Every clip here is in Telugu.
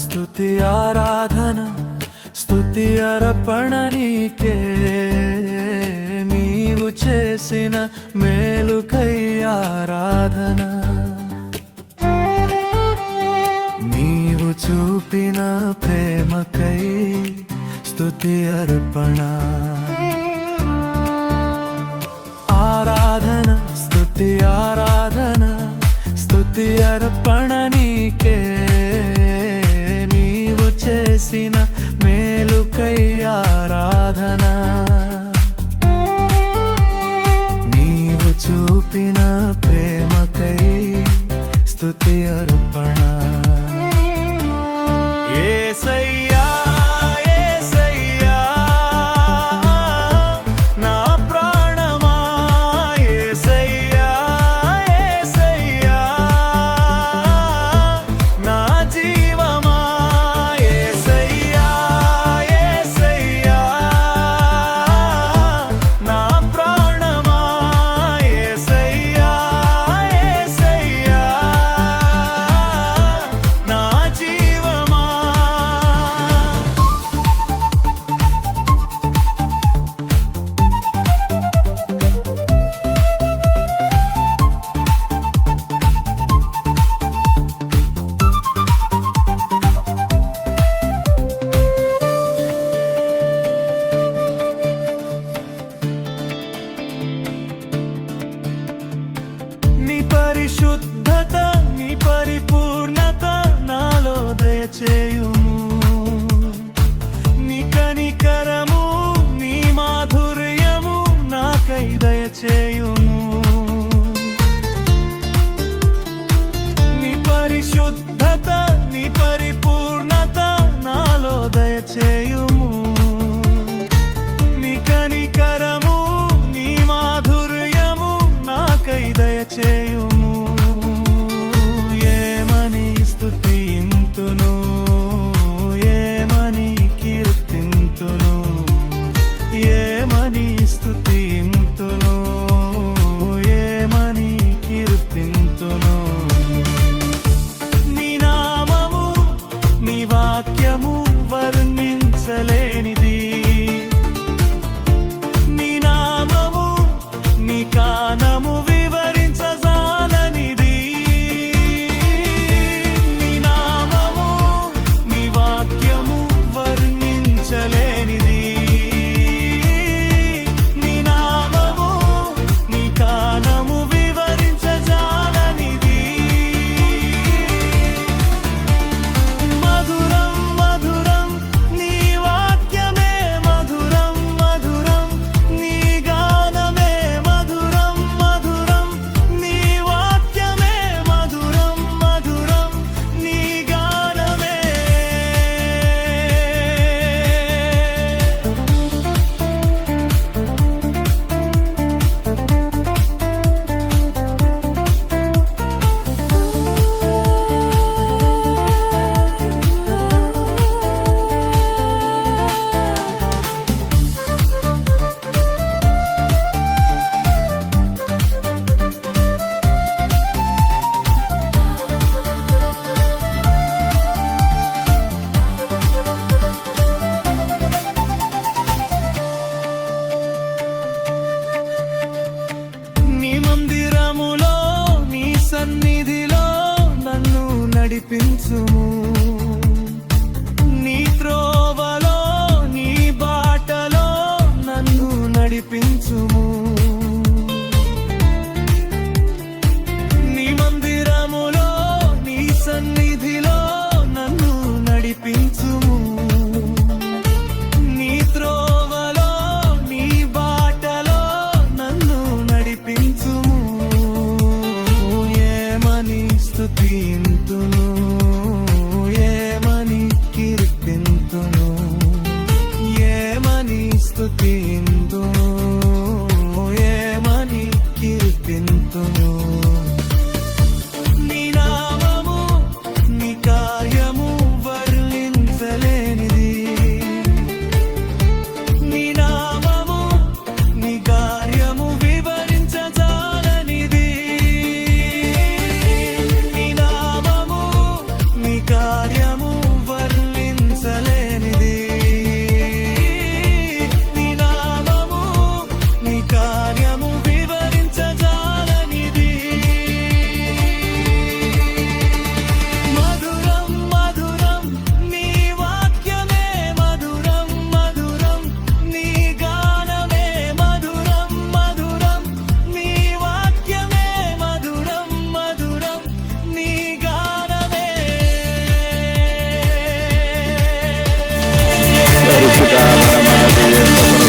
స్తుతి ఆరాధన స్తుతి అర్పణ నీకే నీవు చేసిన మేలుకై ఆరాధన నీవు చూపిన ప్రేమకై స్తుతి అర్పణ ఆరాధన స్తుతి ఆరాధన స్తుతి అర్పణ నీకే నీవు చేసిన మేలుకై ఆరాధన నీవు చూపిన ప్రేమకై స్తుతి అర్పణ యేసయ్యా యేసయ్యా నా ప్రాణమా యేసయ్యా యేసయ్యా నా జీవమా యేసయ్యా యేసయ్యా నా ప్రాణమా యేసయ్యా యేసయ్యా నా జీవమా నీ పరిశుద్ధత నీ పరిపూర్ణత నాలో దయచేయుము నీ కనికరము నీ మాధుర్యము నాకై దయచేయుము నీ పరిశుద్ధత నీ పరిపూర్ణత నాలో దయచేయుము నీ కనికరము నీ మాధుర్యము నాకై దయచేయుము ఏమని స్తుతింతును ఏమని కీర్తింతును ఏమని స్తుతింతును ఏమని కీర్తింతును నీ నామము నీ వాక్యము వర్ణించలేనిది నీ నామము నీ కానము వివరించజాలనిది నీ నామము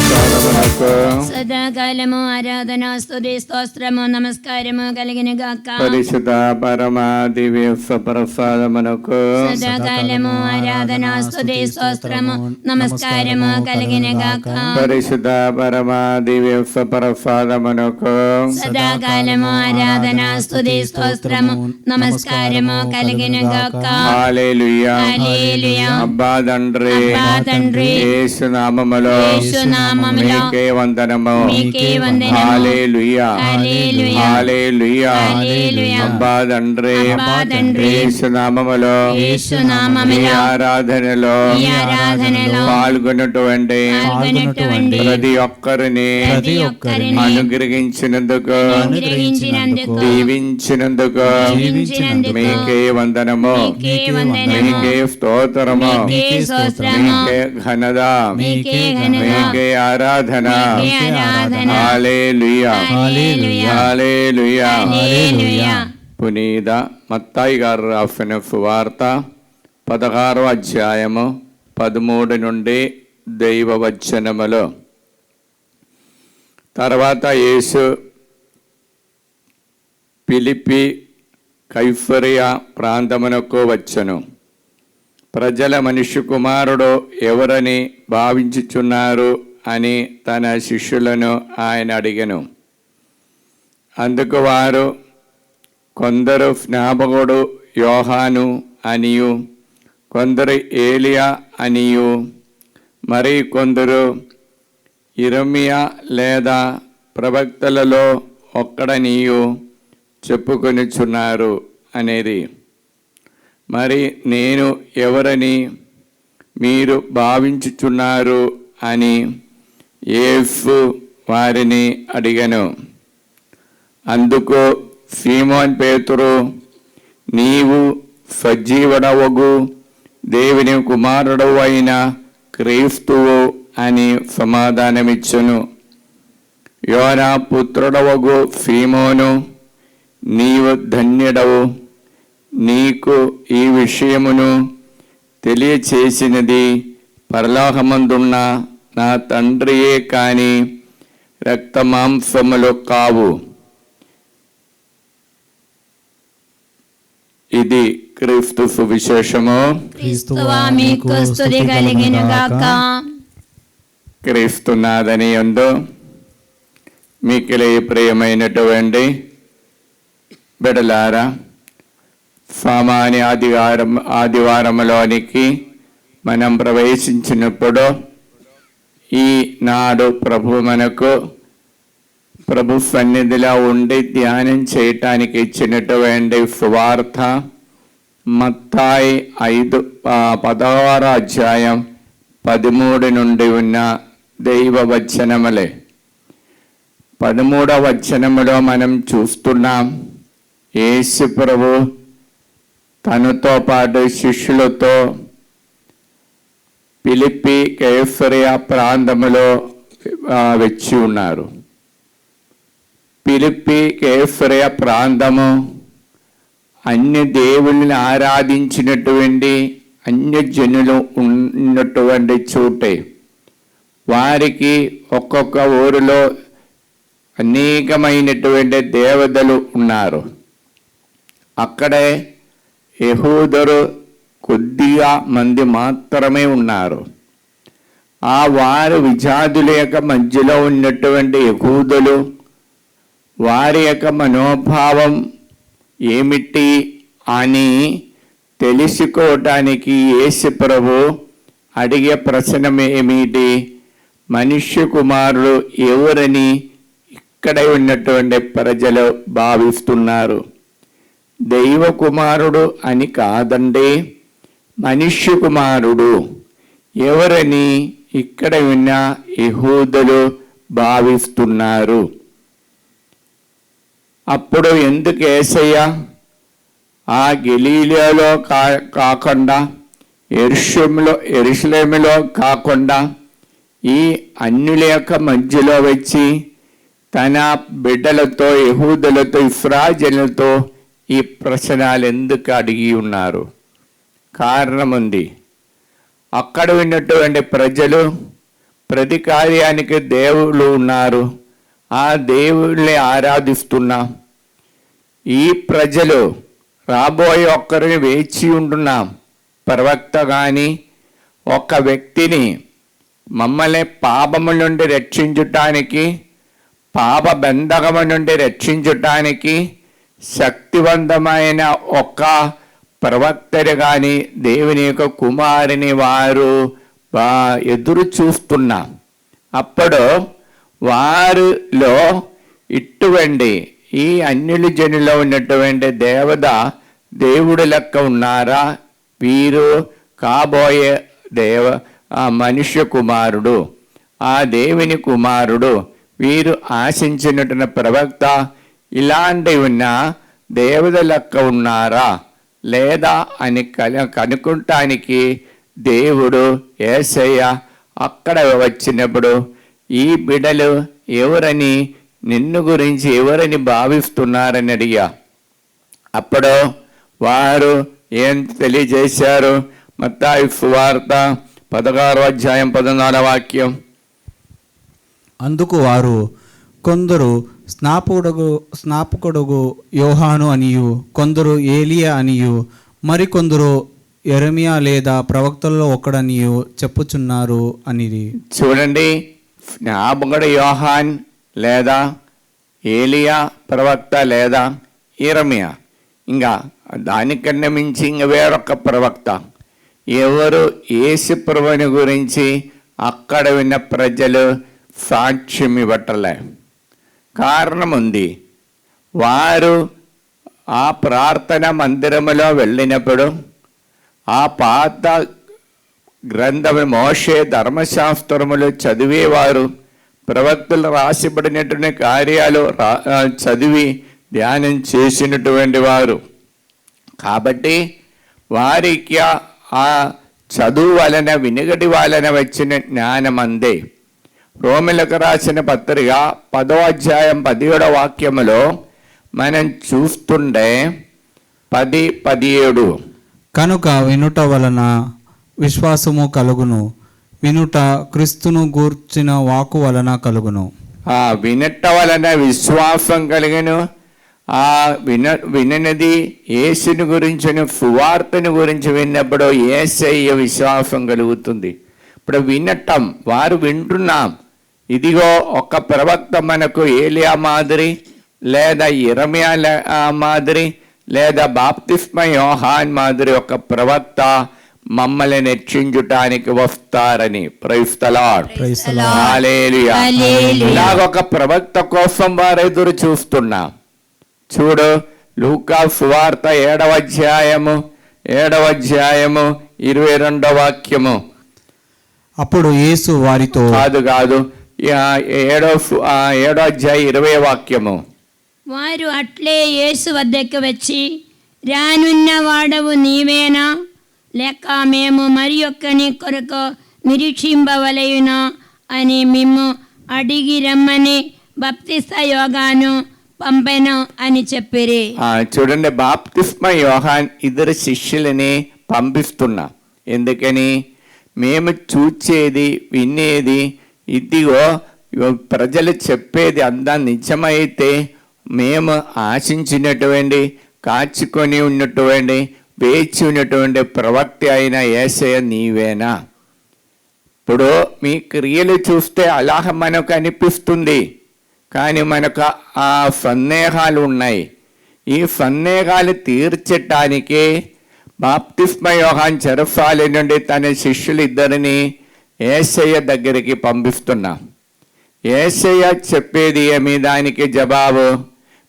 ప్రసాదమునకు సదాకాలము ఆరాధన స్తుతి స్తోత్రము నమస్కారము కలిగిన గాక. పరిశుద్ధ పరమ దివ్య ప్రసాదమునకు సదాకాలము ఆరాధన స్తుతి స్తోత్రము నమస్కారము కలిగిన గాక. పరిశుద్ధ పరమ దివ్య ప్రసాదమునకు సదాకాలము ఆరాధన స్తుతి స్తోత్రము నమస్కారము కలిగిన గాక. హల్లెలూయా హల్లెలూయా. అబ్బా తండ్రి యేసు నామములో మీకే వందనము. హల్లెలూయా హల్లెలూయా. అబ్బా తండ్రి యేసు నామములో ఈ ఆరాధనలో పాల్గొన్నటువంటి ప్రతి ఒక్కరిని అనుగ్రహించినందుకు దీవించినందుకు మీకే వందనము. మీకే స్తోత్రము. మీకే ఘనత. మీకే ఆరాధన. హల్లెలూయా హల్లెలూయా. పునీత మత్తాయి గారు రాసిన సువార్త 16వ అధ్యాయము 13 నుండి దైవ వచనములో. తర్వాత యేసు ఫిలిప్పి కైసరియా ప్రాంతమునకు వచ్చెను. ప్రజల మనుష్య కుమారుడు ఎవరని భావించుచున్నారు అని తన శిష్యులను ఆయన అడిగెను. అందుకు వారు, కొందరు స్నాపకుడు యోహాను అనియు, కొందరు ఏలియా అనియు, మరి కొందరు ఇర్మియా లేదా ప్రవక్తలలో ఒక్కడనియు చెప్పుకొనిచున్నారు అనేది. మరి నేను ఎవరని మీరు భావించుచున్నారు అని యేసు వారిని అడిగెను. అందుకు సీమోన్ పేతురు, నీవు సజీవుడవగు దేవుని కుమారుడవు అయిన క్రీస్తువు అని సమాధానమిచ్చెను. యోనా పుత్రుడవగు సీమోను, నీవు ధన్యుడవు. నీకు ఈ విషయమును తెలియచేసినది పరలోకమందున్న నా తండ్రియే కాని రక్తమాంసములు కావు. ఇది క్రీస్తు సువిశేషము. క్రీస్తునాథని యందు మిక్కిలి ప్రియమైనటువంటి బిడ్డలారా, సామాన్య ఆదివారంలోనికి మనం ప్రవేశించినప్పుడు ఈనాడు ప్రభు సన్నిధిలో ఉండి ధ్యానం చేయటానికి ఇచ్చినటువంటి సువార్త మత్తాయి 16వ అధ్యాయం 13 నుండి ఉన్న దైవ వచనములే. 13వ వచనములో మనం చూస్తున్నాం, యేసు ప్రభు తనతో పాటు శిష్యులతో ఫిలిప్పి కైసరియా ప్రాంతములో వచ్చి ఉన్నారు. ఫిలిప్పి కైసరియా ప్రాంతము అన్య దేవుళ్ళని ఆరాధించినటువంటి అన్యజనులు ఉన్నటువంటి చోటే. వారికి ఒక్కొక్క ఊరిలో అనేకమైనటువంటి దేవతలు ఉన్నారు. అక్కడే యెహూదులు కొద్దిగా మంది మాత్రమే ఉన్నారు. ఆ వారు విజాతుల యొక్క మధ్యలో ఉన్నటువంటి యెహూదులు వారి యొక్క మనోభావం ఏమిటి అని తెలుసుకోవటానికి యేసు ప్రభు అడిగే ప్రశ్న ఏమిటి? మనుష్య కుమారుడు ఎవరని ఇక్కడ ఉన్నటువంటి ప్రజలు భావిస్తున్నారు. దైవ కుమారుడు అని కాదండి, మనుష్య కుమారుడు ఎవరని ఇక్కడ ఉన్న యెహూదులు భావిస్తున్నారు. అప్పుడు ఎందుకు యేసయ్య ఆ గలిలయలో కాకుండా యెరూషలేములో కాకుండా ఈ అన్యుల యొక్క మధ్యలో వచ్చి తన బిడ్డలతో యెహూదులతో ఇశ్రాయేలుతో ఈ ప్రశ్నలు ఎందుకు అడిగి ఉన్నారు? కారణం ఉంది. అక్కడ ఉన్నటువంటి ప్రజలు ప్రతి కార్యానికి దేవుళ్ళు ఉన్నారు. ఆ దేవుళ్ళని ఆరాధిస్తున్నాం. ఈ ప్రజలు రాబోయే ఒక్కరిని వేచి ఉంటున్నాం. ప్రవక్త కానీ ఒక వ్యక్తిని మమ్మల్ని పాపము నుండి రక్షించటానికి, పాప బంధకము నుండి రక్షించటానికి శక్తివంతమైన ఒక ప్రవక్తని కానీ దేవుని యొక్క కుమారుని వారు ఎదురు చూస్తున్నా. అప్పుడు వారిలో ఇటువంటి ఈ అన్యుల జనులో ఉన్నటువంటి దేవుడు లెక్క ఉన్నారా? వీరు కాబోయే మనుష్య కుమారుడు, ఆ దేవుని కుమారుడు, వీరు ఆశించినటువంటి ప్రవక్త ఇలాంటివి ఉన్న దేవత లెక్క ఉన్నారా లేదా అని కనుక్కుంటానికి దేవుడు యేసయ్య అక్కడ వచ్చినప్పుడు ఈ బిడ్డలు ఎవరని, నిన్ను గురించి ఎవరని భావిస్తున్నారని అడిగా. అప్పుడు వారు ఏం తెలియజేశారు? మత్తయి సువార్త 16వ అధ్యాయం 14వ వాక్యం. అందుకు వారు, కొందరు స్నాపకుడుగు యోహాను అనియు, కొందరు ఏలియా అనియు, మరికొందరు యెరమియా లేదా ప్రవక్తల్లో ఒకడనియు చెప్పుచున్నారు అనిది. చూడండి, స్నాపకుడు యోహాన్ లేదా ఏలియా ప్రవక్త లేదా యెరమియా, ఇంకా దానికన్నా మించి ఇంక వేరొక ప్రవక్త ఎవరు యేసు ప్రభువుని గురించి అక్కడ విన్న ప్రజలు సాక్ష్యం ఇవ్వటలే. కారణం ఉంది. వారు ఆ ప్రార్థన మందిరములో వెళ్ళినప్పుడు ఆ పాత గ్రంథము మోషే ధర్మశాస్త్రములు చదివేవారు, ప్రవక్తలు రాసిబడినటువంటి కార్యాలు చదివి ధ్యానం చేసినటువంటి వారు. కాబట్టి వారికి ఆ చదువు వలన, వినిగడి వలన వచ్చిన జ్ఞానం అందే. రోమిలకు రాసిన పత్రిక 10వ అధ్యాయం 17వ వాక్యములో మనం చూస్తుండే 10-17. కనుక వినుట వలన విశ్వాసము కలుగును, వినుట క్రీస్తును గూర్చిన వాకు వలన కలుగును. వినట వలన విశ్వాసం కలిగను. వినది యేసుని గురించిన సువార్తను గురించి విన్నప్పుడు యేసయ్య విశ్వాసం కలుగుతుంది. ఇప్పుడు వినటం, వారు వింటున్నాం. ఇదిగో ఒక ప్రవక్త మనకు ఏలియా మాదిరి లేదా యెరమియా మాదిరి లేదా బాప్తిస్మ యోహాన్ మాదిరి ఒక ప్రవక్త మమ్మల్ని రక్షించుటానికి వస్తారని. Praise the Lord. హల్లెలూయా. ఇలాగొక ప్రవక్త కోసం వారు ఎదురు చూస్తున్నాం. చూడు, లూకా సువార్త 7వ అధ్యాయము 22వ వాక్యము. అప్పుడు యేసు వారితో, కాదు 7వ అధ్యాయం 20వ వాక్యము. వారు అట్లే యేసు వద్దకు వచ్చి, రానున్న వాడవు నీవేనా, లేక మేము మరి ఒక్కని కొరకు నిరీక్షింపవలయునా అని మిమ్ము అడిగి రమ్మని బాప్తిస్మ యోహాను పంపెను అని చెప్పిరి. చూడండి, బాప్తిస్మ యోహాన్ ఇద్దరు శిష్యులని పంపిస్తున్నా. ఎందుకని? మేము చూచేది, వినేది, ఇదిగో ప్రజలు చెప్పేది అంతా నిజమైతే మేము ఆశించినటువంటి, కాచుకొని ఉన్నటువంటి, వేచి ఉన్నటువంటి ప్రవక్త అయిన యేసయ్య నీవేనా? ఇప్పుడు మీ క్రియలు చూస్తే అలాగ మనకు అనిపిస్తుంది, కానీ మనకు ఆ సందేహాలు ఉన్నాయి. ఈ సందేహాలు తీర్చటానికి బాప్తిస్మ యోహాన్ చెరసాల నుండి తన శిష్యులు ఇద్దరిని యేసయ్య దగ్గరికి పంపిస్తున్నా. యేసయ్య చెప్పేది ఏమి? దానికి జవాబు,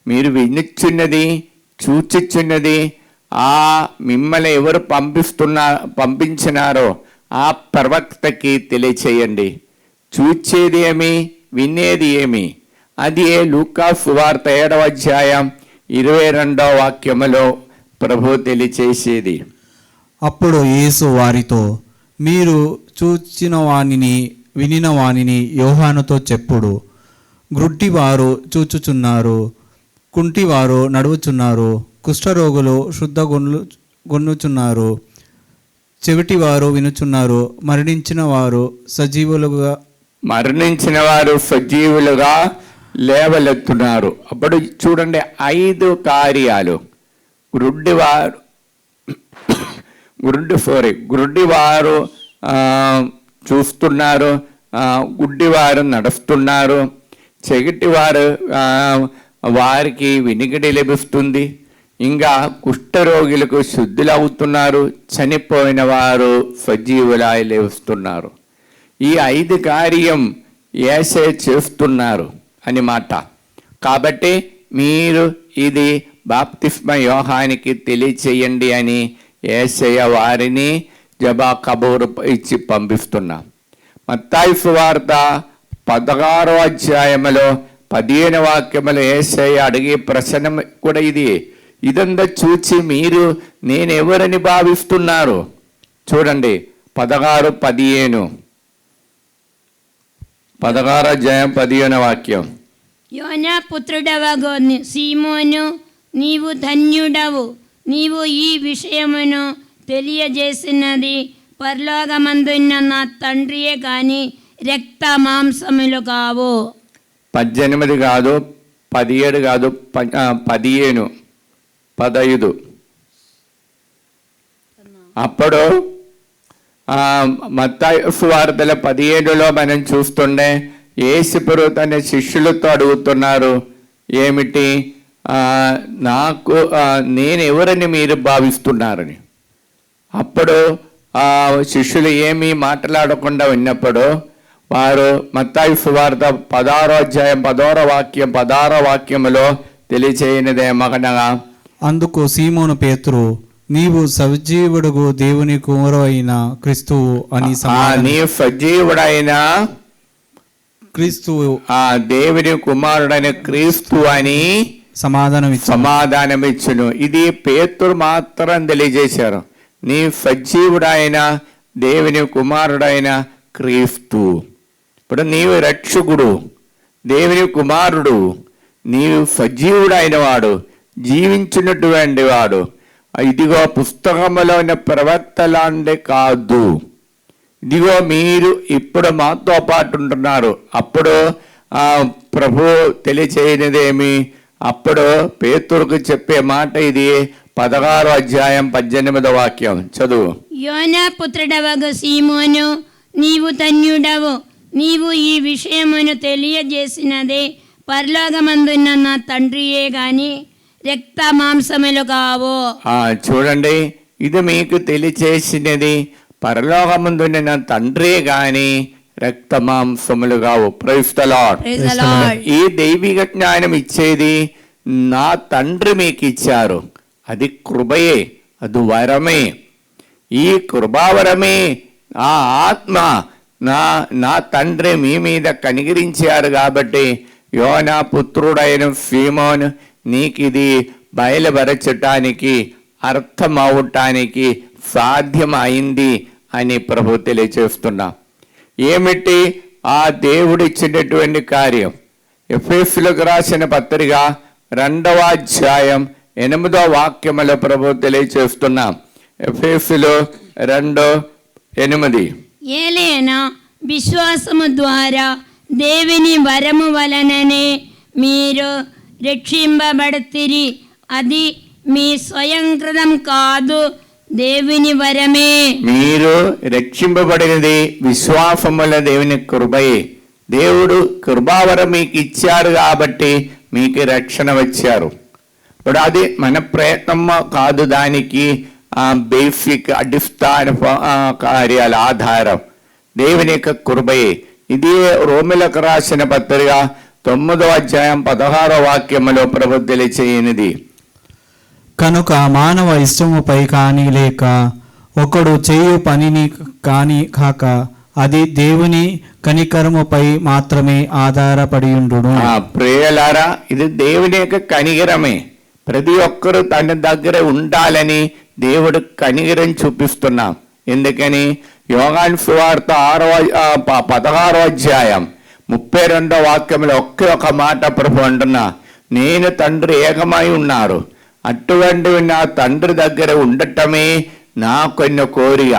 మీరు వినుచున్నది, చూచుచున్నది మిమ్మల్ని ఎవరు పంపించినారో ఆ ప్రవక్తకి తెలియచేయండి. చూచేది ఏమి, వినేది ఏమి? అది లూకా సువార్త 7వ అధ్యాయం 22వ వాక్యములో ప్రభు తెలియచేసేది. అప్పుడు యేసు వారితో, మీరు చూచిన వానిని, వినిన వానిని యోహానుతో చెప్పుడు. గ్రుడ్డివారు చూచుచున్నారు, కుంటివారు నడువుచున్నారు, కుష్ఠరోగులు శుద్ధ గొన్నుచున్నారు, చెవిటివారు వినుచున్నారు, మరణించిన వారు సజీవులుగా మరణించిన వారు సజీవులుగా లేవలెత్తున్నారు. అప్పుడు చూడండి 5 కార్యాలు. గుడ్డివారు చూస్తున్నారు, గుడ్డివారు నడుస్తున్నారు, చెవిటివారు వారికి వినికిడి లభిస్తుంది, ఇంకా కుష్ఠరోగులకు శుద్ధులవుతున్నారు, చనిపోయిన వారు సజీవులా లేస్తున్నారు. ఈ 5 కార్యం యేసయ్య చేస్తున్నారు అని మాట. కాబట్టి మీరు ఇది బాప్తిస్మ యోహానికి తెలియచేయండి అని యేసయ్య వారిని జబా కబూరు ఇచ్చి పంపిస్తున్నాం. మత్తాయి సువార్త 16వ అధ్యాయంలో 15వ వాక్యములో యేసయ్య అడిగే ప్రశ్న కూడా ఇదంతా చూచి మీరు నేనెవరని భావిస్తున్నారు? చూడండి 16-15. 16వ అధ్యాయం 15వ వాక్యం. యోనా పుత్రుడవగు సీమోను, నీవు ధన్యుడవు, నీవు ఈ విషయమును తెలియజేసినది పరలోకమందున్న నా తండ్రియే కాని రక్త మాంసములు కావు. 18 కాదు, 17 కాదు, 15, 15. అప్పుడు మత్తాయి సువార్తల 17లో మనం చూస్తుండే యేసుప్రభువు తన శిష్యులతో అడుగుతున్నారు, ఏమిటి నాకు నేను ఎవరని మీరు భావిస్తున్నారని. అప్పుడు శిష్యులు ఏమీ మాట్లాడకుండా విన్నప్పుడు వారు మత్తాయి సువార్త 16వ అధ్యాయం 16వ వాక్యములో తెలియచేయనిదేమనగా, అందుకు సీమోను పేతురు, నీవు సజీవుడుగు దేవుని కుమారుడైన క్రీస్తువు అని నీ సజీవుడైన క్రీస్తువు దేవుని కుమారుడైన క్రీస్తు అని సమాధానమిచ్చును. ఇది పేతురు మాత్రం తెలియజేశారు. నీ సజీవుడైన దేవుని కుమారుడైన క్రీస్తు. ఇప్పుడు నీవు రక్షకుడు, దేవుని కుమారుడు, నీవు సజీవుడైన వాడు, జీవించినటువంటి వాడు. ఇదిగో పుస్తకంలో ఉన్న ప్రవక్తలాంటి కాదు, ఇదిగో మీరు ఇప్పుడు మాతో పాటు ఉంటున్నారు. అప్పుడు ప్రభు తెలియచేయనిదేమి? అప్పుడు పేతురుకు చెప్పే మాట ఇది. 16వ అధ్యాయం 18వ వాక్యం చదువు. యోనా పుత్రుడవగు సీమోను, నీవు ధన్యుడవు, నీవు ఈ విషయమును తెలియజేసినదే పరలోకమందున్న నా తండ్రియే గాని రక్త మాంసములు కావు. చూడండి, ఇది మీకు తెలియచేసినది పరలోకమందున్న నా తండ్రే గాని రక్త మాంసములు కావు. Praise the Lord. ఈ దైవిక జ్ఞానం ఇచ్చేది నా తండ్రి మీకు ఇచ్చారు. అది కృపయే, అది వరమే. ఈ కృపావరమే ఆ ఆత్మ నా తండ్రి మీ మీద కనిగిరించారు. కాబట్టి యోనా పుత్రుడైన సీమోను, నీకు ఇది బయలుపరచటానికి, అర్థమవటానికి సాధ్యమైంది అని ప్రభు తెలియచేస్తున్నా. ఏమిటి ఆ దేవుడు ఇచ్చినటువంటి కార్యం? ఎఫెసీయులకు రాసిన పత్రిక 2వ అధ్యాయం 8వ వాక్యములో ప్రభు తెలియచేస్తున్నాం. ఎఫెసీయులు 2:8. ఏలైనా విశ్వాసము ద్వారా దేవుని వరము వలననే మీరు రక్షింపబడతిరి, అది మీ స్వయంకృతం కాదు, దేవుని వరమే. మీరు రక్షింపబడినది విశ్వాసముల దేవుని కృపయే. దేవుడు కృపావరం మీకు ఇచ్చారు కాబట్టి మీకు రక్షణ వచ్చారు. ఇప్పుడు అది మన ప్రయత్నం కాదు, దానికి బేసిక్ అడిస్థాన కార్యాల ఆధారం దేవుని యొక్క కృపయే. ఇది రోమిలకు రాసిన పత్రిక 9వ అధ్యాయం 16వ వాక్యములో ప్రభు తెలియచేయనిది. కనుక మానవ ఇష్టముపై కానీ లేక ఒకడు చేయు పనిని కాని కాక అది దేవుని కనికరముపై మాత్రమే ఆధారపడి ఉండును. ప్రియలారా, ఇది దేవుని యొక్క కనికరమే. ప్రతి ఒక్కరూ తన దగ్గర ఉండాలని దేవుడు కనికరం చూపిస్తున్నాం. ఎందుకని? యోహాను సువార్త 16వ అధ్యాయం 32వ వాక్యంలో ఒక మాట ప్రభు అంటున్నా, నేను తండ్రి ఏకమై ఉన్నారు, అటువంటి నా తండ్రి దగ్గర ఉండటమే నా కొన్ని కోరిక.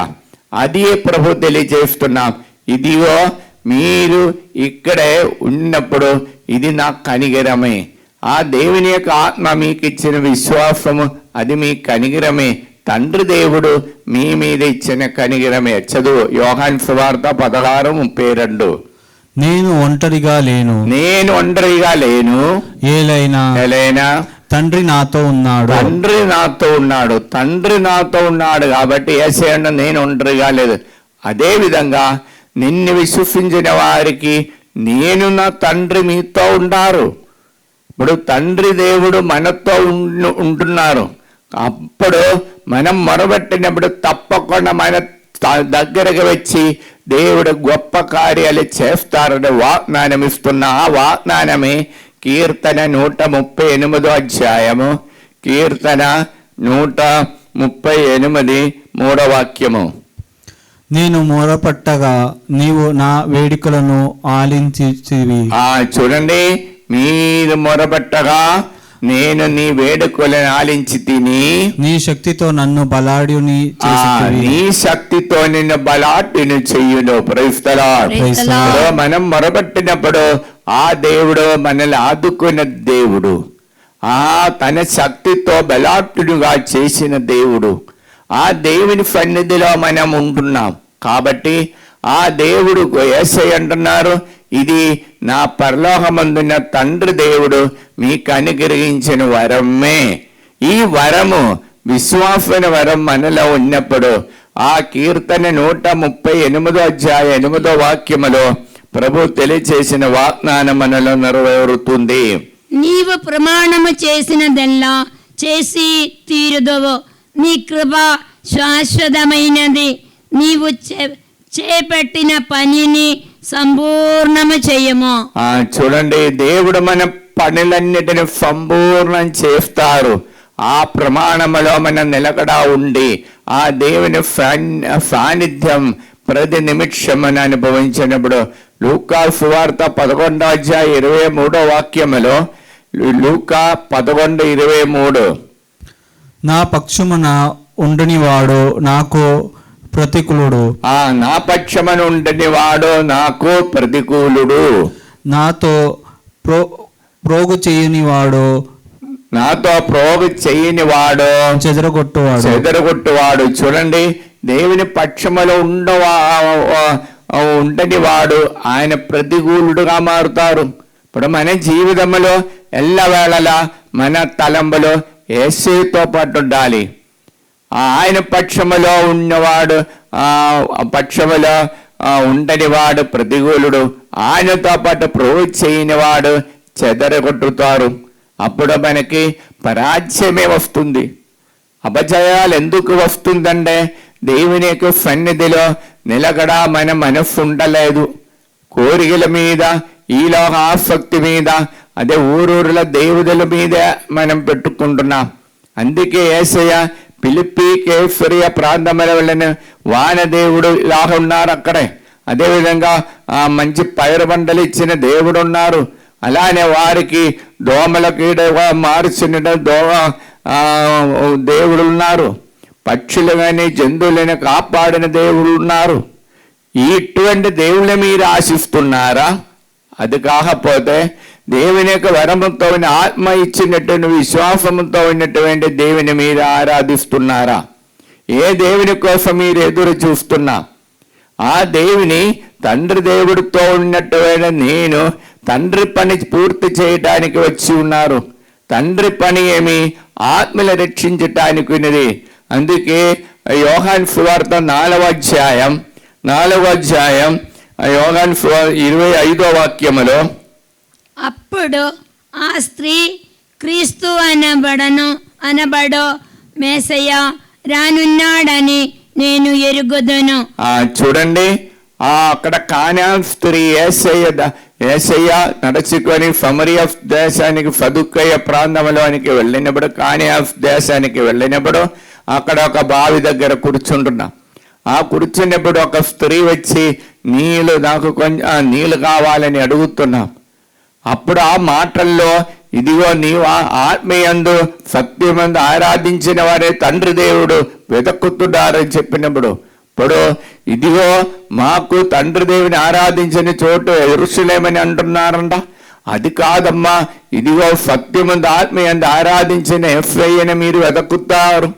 అది ప్రభు తెలియజేస్తున్నాం. ఇదిగో మీరు ఇక్కడే ఉన్నప్పుడు ఇది నా కనికరమే. ఆ దేవుని యొక్క ఆత్మ మీకు ఇచ్చిన విశ్వాసము అది మీ కనికరమే. తండ్రి దేవుడు మీ మీద ఇచ్చిన కనికరమే. చదువు యోహాను సువార్త 16:32. నేను ఒంటరిగా లేను, ఏలైనా తండ్రి నాతో ఉన్నాడు. తండ్రి నాతో ఉన్నాడు కాబట్టి యేసయ్య నేను ఒంటరిగా లేదు. అదే విధంగా నిన్ను విశ్వసించిన వారికి నేను నా తండ్రి మీతో ఉన్నారు. ఇప్పుడు తండ్రి దేవుడు మనతో ఉంటున్నారు. అప్పుడు మనం మొరబెట్టినప్పుడు తప్పకుండా మన దగ్గరకు వచ్చి దేవుడు గొప్ప కార్యాలు చేస్తారని వాగ్దానం ఇస్తున్న ఆ వాగ్దానమే కీర్తన 138 అధ్యాయము, కీర్తన 138 3వ వాక్యము. నేను మొరపట్టగా నీవు నా వేడుకలను ఆలించితివి. చూడండి, మీరు మొరబట్టగా నేను నీ వేడుకలను ఆలించి తిని నీ శక్తితో నన్ను బలాఢ్యుని చేసితివి. నీ శక్తితో నిన్ను బలాఢ్యుని చెయ్యును. Praise the Lord. మనం మొరబట్టినప్పుడు ఆ దేవుడు మనల్ని ఆదుకున్న దేవుడు, తన శక్తితో బలాఢ్యుడుగా చేసిన దేవుడు. ఆ దేవుని సన్నిధిలో మనం ఉంటున్నాం కాబట్టి ఆ దేవుడు యేసయ్య అంటున్నారు, ఇది నా పరలోకమందున్న తండ్రి దేవుడు మీకు అనుగ్రహించిన వరమే. ఈ వరము విశ్వాసమైన వరం మనలో ఉన్నప్పుడు ఆ కీర్తన 138 అధ్యాయం 8వ వాక్యములో ప్రభు తెలియచేసిన వాగ్దానం మనలో నెరవేరుతుంది. నీవు ప్రమాణము చేసినదెల్లా చేసి తీరుదవు, నీ కృప శాశ్వతమైనది, నీవు చేపట్టిన పనిని సంపూర్ణము చేయము. చూడండి, దేవుడు మన పనులన్నిటిని సంపూర్ణం చేస్తారు. ఆ ప్రమాణములో మనం నిలకడా ఉండి ఆ దేవుని సాన్నిధ్యం ప్రతి నిమిషం అనుభవించినప్పుడు లూకా సువార్త 11వ అధ్యాయం 23వ వాక్యములో, లూకా 11:23, నా పక్షమున ఉండని వాడు నాకు ప్రతికూలుడు. నా పక్షమున ఉండని వాడు నాకు ప్రతికూలుడు. నాతో ప్రోగు చేయని వాడు చెదరగొట్టువాడు. చూడండి, దేవుని పక్షములో ఉండని వాడు ఆయన ప్రతికూలుడుగా మారుతారు. ఇప్పుడు మన జీవితంలో ఎల్లవేళలా మన తలంబులో యేసుతో పాటు ఉండాలి. ఆయన పక్షములో ఉన్నవాడు పక్షములో ఉండని వాడు ప్రతికూలుడు, ఆయనతో పాటు ప్రోగు చేయని వాడు చెదరగొట్టుతారు. అప్పుడు మనకి పరాజయమే వస్తుంది. అపజయాలు ఎందుకు వస్తుందంటే దేవుని యొక్క సన్నిధిలో నిలకడ మన మనస్సు ఉండలేదు. కోరికల మీద, ఈలోక ఆసక్తి మీద, అదే ఊరూరుల దేవుదుల మీద మనం పెట్టుకుంటున్నాం. అందుకే యేసయ్య ఫిలిప్పీ కేసరియా ప్రాంతముల వెళ్ళిన వానదేవుడు ఇలా ఉన్నారు అక్కడే. అదేవిధంగా మంచి పైరు పంటలు ఇచ్చిన దేవుడు ఉన్నారు. అలానే వారికి దోమల కీడగా మార్చిన దేవుడు ఉన్నారు. పక్షులు కానీ జంతువులను కాపాడిన దేవుడు ఉన్నారు. ఇటువంటి దేవుళ్ళని మీరు ఆశిస్తున్నారా? అది కాకపోతే దేవుని యొక్క వరముతో ఆత్మ ఇచ్చినటువంటి విశ్వాసముతో ఉన్నటువంటి దేవుని మీరు ఆరాధిస్తున్నారా? ఏ దేవుని కోసం మీరు ఎదురు చూస్తున్నా? ఆ దేవుని తండ్రి దేవుడితో ఉన్నటువంటి నేను తండ్రి పని పూర్తి చేయటానికి వచ్చి ఉన్నారు. తండ్రి పని ఏమి? ఆత్మలు రక్షించటానికి ఉన్నది. అందుకే యోహాను సువార్త 4వ అధ్యాయం యోహాను సువార్త 25వ వాక్యములో, అప్పుడు ఆ స్త్రీ క్రీస్తు అనబడో మెస్సయ్య రానున్నాడని నేను ఎరుగుదును. చూడండి, అక్కడ కానా స్త్రీ యేసయ్య నడుచుకొని సమరియా దేశానికి సదుక్కయ్య ప్రాంతంలోనికి వెళ్ళినప్పుడు, కానా దేశానికి వెళ్ళినప్పుడు అక్కడ ఒక బావి దగ్గర కూర్చుంటున్నా. కూర్చున్నప్పుడు ఒక స్త్రీ వచ్చి నాకు కొంచెం నీళ్ళు కావాలని అడుగుతున్నా. అప్పుడు ఆ మాటల్లో, ఇదిగో నీవు ఆత్మీయందు సత్యమందు ఆరాధించిన వారే తండ్రి దేవుడు వెతుకుతున్నారని చెప్పినప్పుడు ఇప్పుడు ఇదిగో మాకు తండ్రి దేవుని ఆరాధించని చోటు యెరూషలేమని అంటున్నారంట. అది కాదమ్మా, ఇదిగో సత్యమందు ఆత్మీయందు ఆరాధించిన ఎఫ్ఐని మీరు వెతుకుతారు.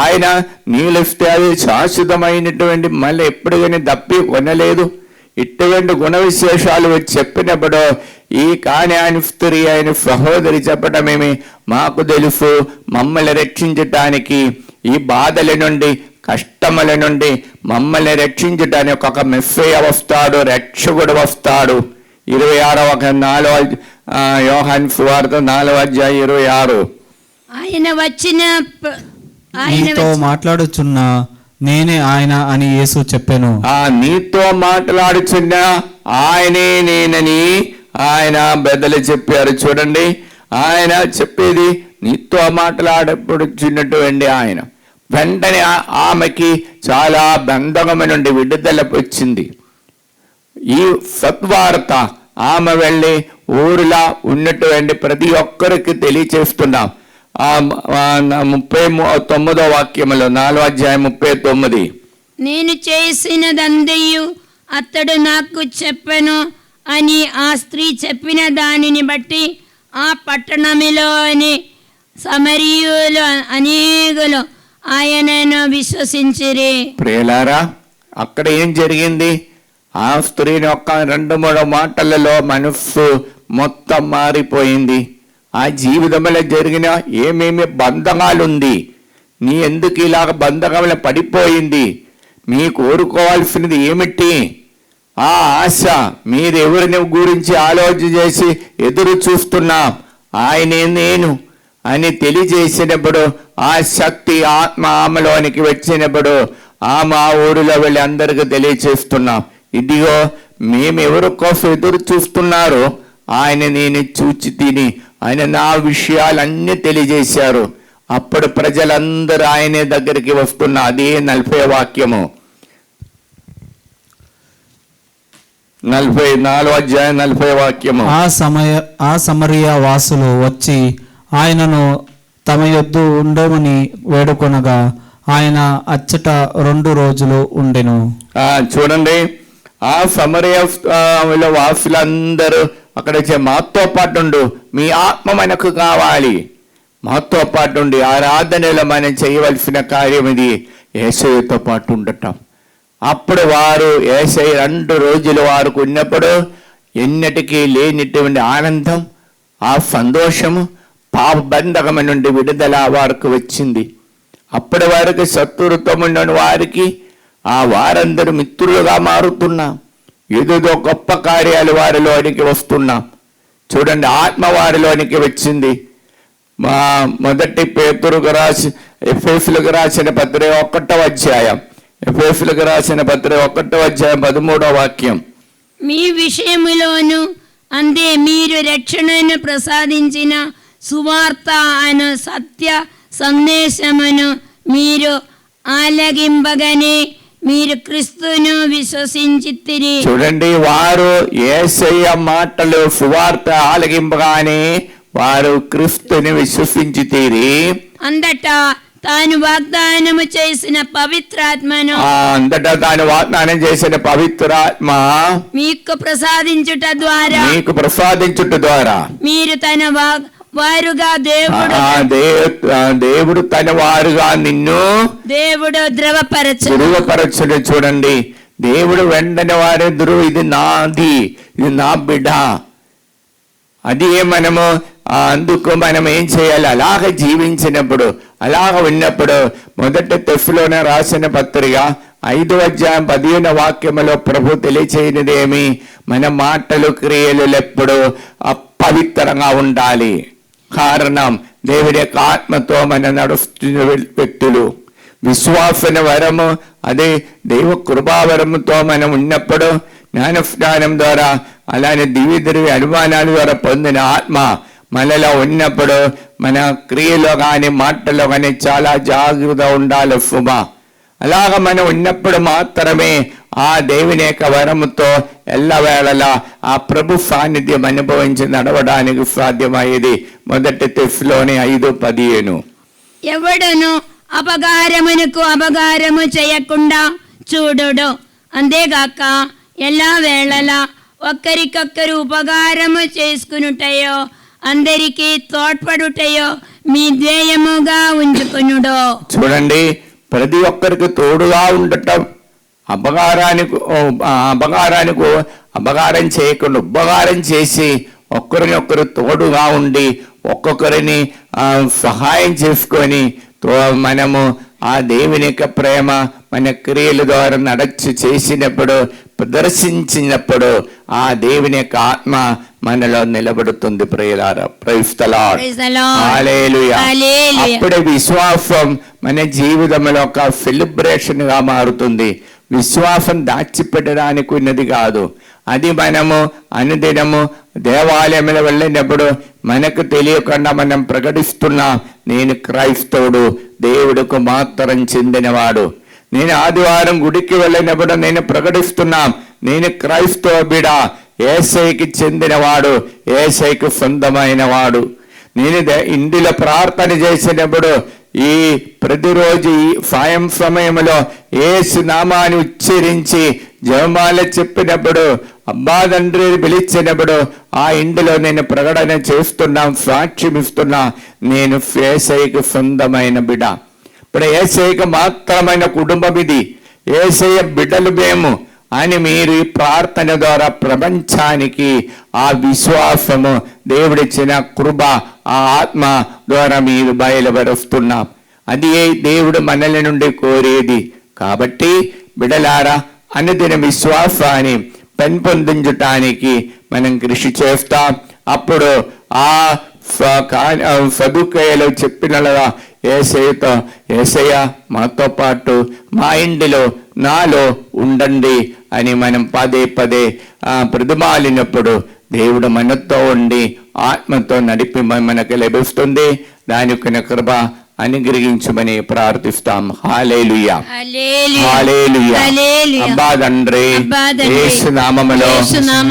ఆయన నీలిస్తే అది శాశ్వతమైనటువంటి మళ్ళీ ఎప్పుడు కానీ దప్పి కొనలేదు. ఇటువంటి గుణ విశేషాలు వచ్చి చెప్పినప్పుడు ఈ కానాని స్త్రీ అయిన సహోదరి చెప్పటమేమి మాకు తెలుసు, మమ్మల్ని రక్షించటానికి ఈ బాధల నుండి కష్టముల నుండి మమ్మల్ని రక్షించటానికి ఒక మెస్సయ్య వస్తాడు, రక్షకుడు వస్తాడు. 26 యోహాను సువార్త 4:26. ఆయన వచ్చిన నీతో మాట్లాడుచున్న నేనే ఆయన అని యేసు చెప్పెను. నీతో మాట్లాడుచున్న ఆయనే నేనని ఆయన బెదలు చెప్పారు. చూడండి, ఆయన చెప్పేది నీతో మాట్లాడబడుచున్నటువంటి ఆయన. వెంటనే ఆమెకి చాలా బంధకం నుండి విడుదల వచ్చింది. ఈ సత్వార్త ఆమె వెళ్ళి ఊరిలో ఉన్నటువంటి ప్రతి ఒక్కరికి తెలియచేస్తున్నాం. 39వ వాక్యములో 4:39. నేను చేసినదందయు అతడు నాకు చెప్పెను అని ఆ స్త్రీ చెప్పిన దానిని బట్టి ఆ పట్టణములోని సమరీయులు అనేకులు ఆయనను విశ్వసించిరి. ప్రియులారా, అక్కడ ఏం జరిగింది? ఆ స్త్రీని ఒక్క 2-3 మాటలలో మనస్సు మొత్తం మారిపోయింది. ఆ జీవితంలో జరిగిన ఏమేమి బంధకాలుంది, నీ ఎందుకు ఇలాగ బంధకంలో పడిపోయింది, మీ కోరుకోవాల్సినది ఏమిటి, ఆ ఆశ మీరు ఎవరిని గురించి ఆలోచన చేసి ఎదురు చూస్తున్నాం, ఆయనే నేను అని తెలియజేసినప్పుడు ఆ శక్తి ఆత్మ ఆమెలోనికి వచ్చినప్పుడు ఆమె ఆ ఊరిలో వెళ్ళి అందరికీ తెలియచేస్తున్నాం, ఇదిగో మేము ఎవరి కోసం ఎదురు చూస్తున్నారో ఆయన నేను చూచి తిని ఆయన నా విషయాలన్నీ తెలియజేశారు. అప్పుడు ప్రజలందరూ ఆయన దగ్గరికి వస్తున్న అదే 40వ వాక్యము, 44వ వాక్యము. ఆ సమరయ వాసులు వచ్చి ఆయనను తమ యొద్ద ఉండమని వేడుకొనగా ఆయన అచ్చట 2 రోజులు ఉండెను. చూడండి, ఆ సమరయ వాసులందరూ అక్కడ మాతో పాటు ఉండు, మీ ఆత్మ మనకు కావాలి, మాతో పాటు ఉండి ఆరాధనలో మనం చేయవలసిన కార్యం ఇది, యేసయ్యతో పాటు ఉండటం. అప్పుడు వారు యేసయ్య 2 రోజులు వారికి ఉన్నప్పుడు ఎన్నటికీ లేనిటువంటి ఆనందం, ఆ సంతోషము, పాప బంధకం నుండి విడుదల వారికి వచ్చింది. అప్పటి వారికి శత్రుత్వం ఉన్న వారికి ఆ వారందరూ మిత్రులుగా మారుతున్నాం. ఏదేదో గొప్ప కార్యాలు వారిలోనికి వస్తున్నాం. చూడండి, ఆత్మ వారిలోనికి వచ్చింది. మా మొదటి పేతురుకు రాసి ఎఫెసీయులకు రాసిన పత్రిక 1వ అధ్యాయం, ఎఫెసీయులకు రాసిన పత్రిక 1వ అధ్యాయం 13వ వాక్యం. మీ విషయములోను అందే మీరు రక్షణను ప్రసాదించిన సువార్త అను సత్య సందేశమును మీరు ఆలగింపగానే మీరు క్రీస్తును విశ్వసించితిరి. చూడండి, వారు యేసయ్య మాటలు సువార్త ఆలగింపగానే వారు క్రీస్తుని విశ్వసించితిరి. అంతటా తాను వాగ్దానము చేసిన పవిత్రాత్మను పవిత్రాత్మ మీకు ప్రసాదించుట ద్వారా మీరు తన వారుగా దేవుడు తన వారుగా నిన్ను దేవుడు ధృవపరచును. చూడండి, దేవుడు వెంటనే వారి ఇది నాది, ఇది నా బిడ్డ. అది మనము అందుకు మనం ఏం చేయాలి? అలాగ జీవించినప్పుడు, అలాగ ఉన్నప్పుడు మొదట తెస్సలోనే రాసిన పత్రిక 5వ అధ్యాయం 15వ వాక్యములో ప్రభు తెలియచేయనిదేమి, మన మాటలు క్రియలు ఎప్పుడు పవిత్రంగా ఉండాలి. కారణం దేవుడి యొక్క ఆత్మతో మన నడుస్తున్న వ్యక్తులు. విశ్వాసన వరము, అదే దైవ కృపావరముతో మనం ఉన్నప్పుడు జ్ఞానం ద్వారా, అలానే దివ్య అనుమానాల ద్వారా పొందిన ఆత్మ మనలో ఉన్నప్పుడు మన క్రియలో కానీ మాటల్లో కానీ చాలా జాగ్రత్త ఉండాలి సుమా. అలాగ మనం ఉన్నప్పుడు మాత్రమే ఆ దేవుని యొక్క వరముతో ఎల్లవేళలా ఆ ప్రభు సాన్నిధ్యం అనుభవించి నడవడానికి సాధ్యమయ్యేది. మొదటి తెస్సలోని 5:15. ఎవడను అపకారమునకు అపకారము చేయకుండా చూడుడు. అంతేగాక ఎలా వేళలా ఒక్కరికొక్కరు ఉపకారము చేసుకునుటయో అందరికీ తోడ్పడుటయో మీ ధ్యేయముగా ఉంచుకునుడు. చూడండి, ప్రతి ఒక్కరికి తోడుగా ఉండటం, అపకారం చేయకుండా ఉపకారం చేసి ఒక్కరినొక్కరు తోడుగా ఉండి ఒక్కొక్కరిని సహాయం చేసుకొని మనము ఆ దేవుని యొక్క ప్రేమ మన క్రియల ద్వారా చేసినప్పుడు, ప్రదర్శించినప్పుడు ఆ దేవుని యొక్క ఆత్మ మనలో నిలబడుతుంది. ప్రియులారా, ప్రైజ్ ది లార్డ్. హల్లెలూయా. అప్పుడే విశ్వాసం మన జీవితంలో ఒక సెలబ్రేషన్ గా మారుతుంది. విశ్వాసం దాచిపెట్టడానికి ఉన్నది కాదు. అది మనము అనుదినము దేవాలయంలో వెళ్ళినప్పుడు మనకు తెలియకుండా మనం ప్రకటిస్తున్నాం, నేను క్రైస్తవుడు, దేవుడికి మాత్రం చెందినవాడు. నేను ఆదివారం గుడికి వెళ్ళినప్పుడు నేను ప్రకటిస్తున్నాం, నేను క్రైస్తవ బిడ, యేసయ్యకి చెందినవాడు, యేసయ్యకు సొంతమైన వాడు. నేను ఇంటిలో ప్రార్థన చేసినప్పుడు ఈ ప్రతిరోజు ఈ సాయం సమయంలో యేసు నామాన్ని ఉచ్చరించి జపమాల చెప్పినప్పుడు, అబ్బా తండ్రి పిలిచినప్పుడు ఆ ఇంటిలో నేను ప్రకటన చేస్తున్నాం, సాక్ష్యం ఇస్తున్నా, నేను యేసయ్యకు సొంతమైన బిడ్డ. ఇప్పుడు యేసయ్యకు మాత్రమైన కుటుంబం ఇది, యేసయ్య బిడ్డలు మేము అని మీరు ఈ ప్రార్థన ద్వారా ప్రపంచానికి ఆ విశ్వాసము, దేవుడిచ్చిన కృప, ఆ ఆత్మ ద్వారా మీరు బయలుపరుస్తున్నాం. అది దేవుడు మనల నుండి కోరేది. కాబట్టి బిడలారా, అనుదిన విశ్వాసాన్ని పెంపొందించటానికి మనం కృషి చేస్తాం. అప్పుడు ఆ సదుకయ్యలో చెప్పినగా యేసయ్యతో, యేసయ్య మాతో పాటు మా ఇంటిలో నాలో ఉండండి అని మనం పదే పదే ప్రతిమాలినప్పుడు దేవుడు మనతో ఉండి ఆత్మతో నడిపి మనకు లభిస్తుంది. దానికి కృప అనుగ్రహించమని ప్రార్థిస్తాం. హల్లెలూయా, హల్లెలూయా. అబ్బా తండ్రి, యేసు నామములో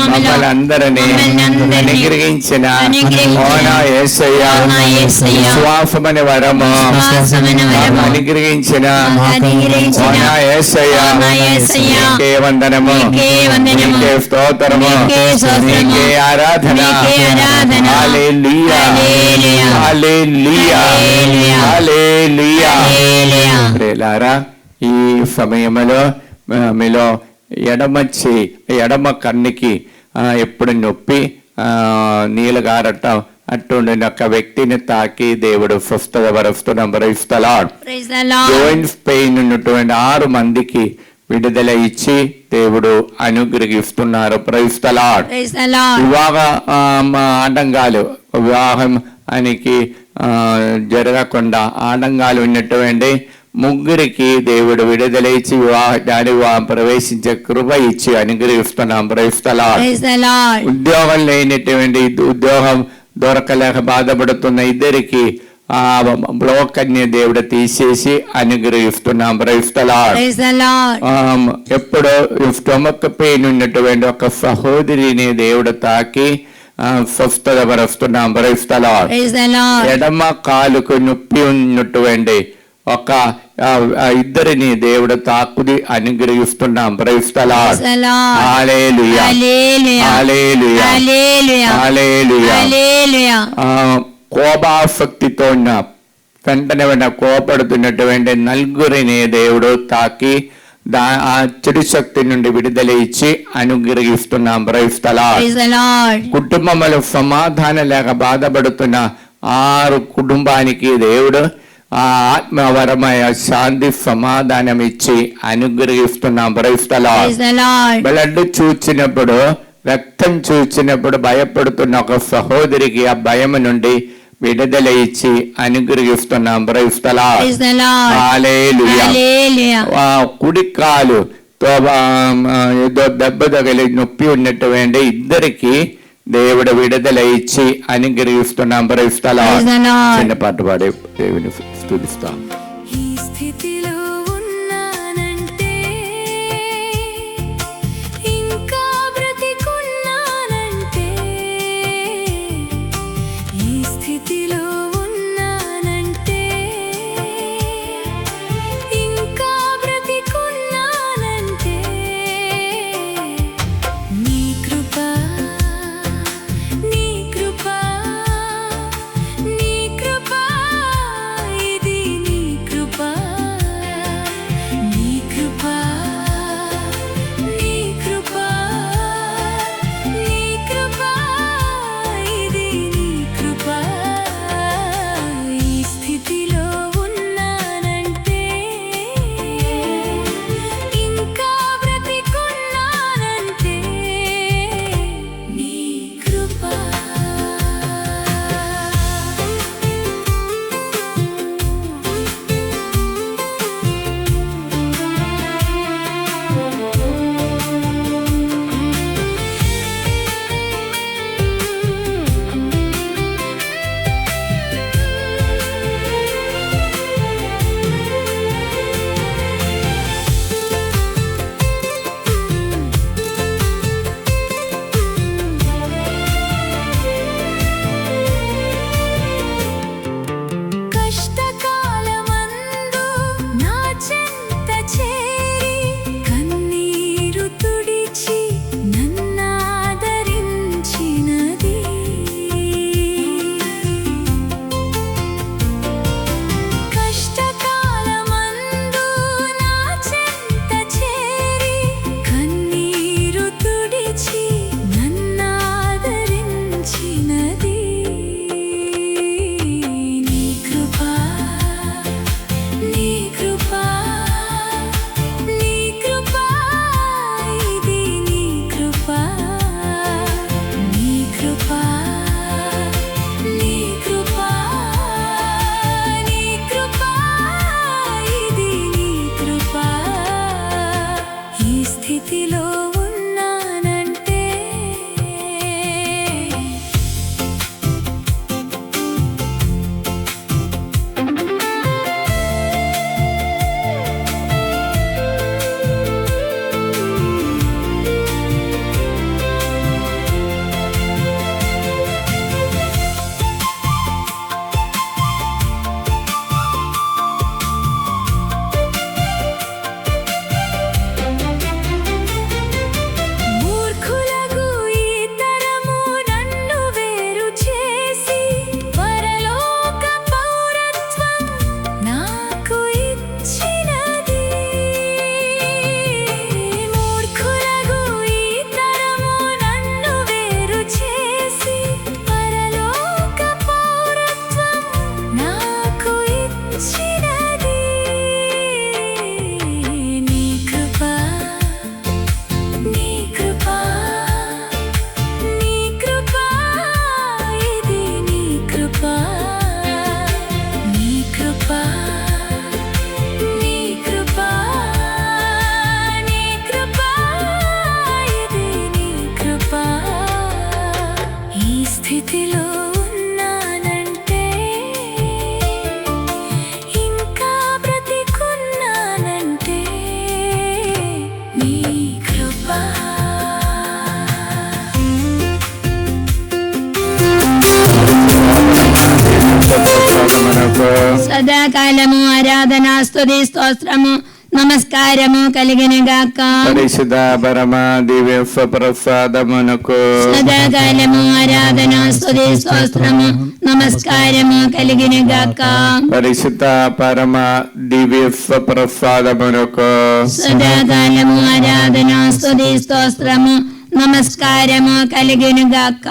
మమ్మల్ని అందరినీ అనుగ్రహించిన యేసయ్య, విశ్వాసమని వరము అనుగ్రహించిన యేసయ్య, నీకే వందనము, నీకే స్తోత్రము, నీకే ఆరాధన. హల్లెలూయా, హల్లెలూయా, హల్లెలూయా. ప్రియులారా, ఈ సమయంలో మీలో ఎడమ కన్నుకి ఎప్పుడు నొప్పి నీళ్ళగారటం అటువంటి ఒక వ్యక్తిని తాకి దేవుడు స్వస్థత పరుస్తున్నాం. Praise the Lord. Joints pain ఉన్నటువంటి 6 మందికి విడుదల ఇచ్చి దేవుడు అనుగ్రహిస్తున్నారు. Praise the lord. వివాహ ఆటంకాలు, వివాహం అనికి జరగకుండా ఆటంకాలు ఉన్నటువంటి 3 దేవుడు విడుదల ఇచ్చి వివాహం ప్రవేశించే కృప ఇచ్చి అనుగ్రహిస్తున్నాం. Praise the lord. ఉద్యోగం లేనటువంటి, ఉద్యోగం దొరకలేక బాధపడుతున్న 2 బ్లాక్ అన్ని దేవుడు తీసేసి అనుగ్రహిస్తున్నాం. Praise the Lord. ఎప్పుడో స్టొమక్ పెయిన్ ఉన్నటువంటి ఒక సహోదరిని దేవుడు తాకి స్వస్థత పరుస్తున్నాం. Praise the lord. ఎడమ కాలుకు నొప్పి ఉన్నటువంటి ఒక 2 దేవుడు తాకుది అనుగ్రహిస్తున్నాం. Praise the Lord. Hallelujah, hallelujah, hallelujah. కోపాసక్తితో ఉన్న వెంటనే కోపడుతున్నటువంటి 4 దేవుడు తాకి ఆ చెడు శక్తి నుండి విడుదల ఇచ్చి అనుగ్రహిస్తున్నాం. Praise the lord. కుటుంబంలో సమాధానం లేక బాధపడుతున్న 6 కుటుంబానికి దేవుడు ఆ ఆత్మవరమయ శాంతి సమాధానం ఇచ్చి అనుగ్రహిస్తున్నాం. Praise the Lord. బ్లడ్ చూచినప్పుడు, రక్తం చూచినప్పుడు భయపడుతున్న ఒక సహోదరికి ఆ భయం నుండి విడుదల ఇచ్చి అనుగ్రహిస్తున్నాం. Praise the Lord. హల్లెలూయా. కుడి కాలు ఏదో దెబ్బ తగిలి నొప్పి ఉన్నటువంటి 2 దేవుడు విడుదల ఇచ్చి అనుగ్రహిస్తున్నాం. Praise the lord. చిన్న పాట పాడి దేవుని స్తుతిస్తాం. స్థితిలో ఉన్నానంటే స్థితిలో ఉన్నానంటే ఇంకా బ్రతికున్నానంటే నీ కృప. సదాకాలము ఆరాధన స్తుతి స్తోత్రము నమస్కారము కలిగిన గాక. పరిశుద్ధ పరమ దివ్య ప్రసాదమునకు సదాకాలము ఆరాధన స్తుతి స్తోత్రము నమస్కారము కలిగిన గాక. పరిశుద్ధ పరమ దివ్య ప్రసాదమునకు సదాకాలము ఆరాధన స్తుతి స్తోత్రము నమస్కారము కలిగిన గాక.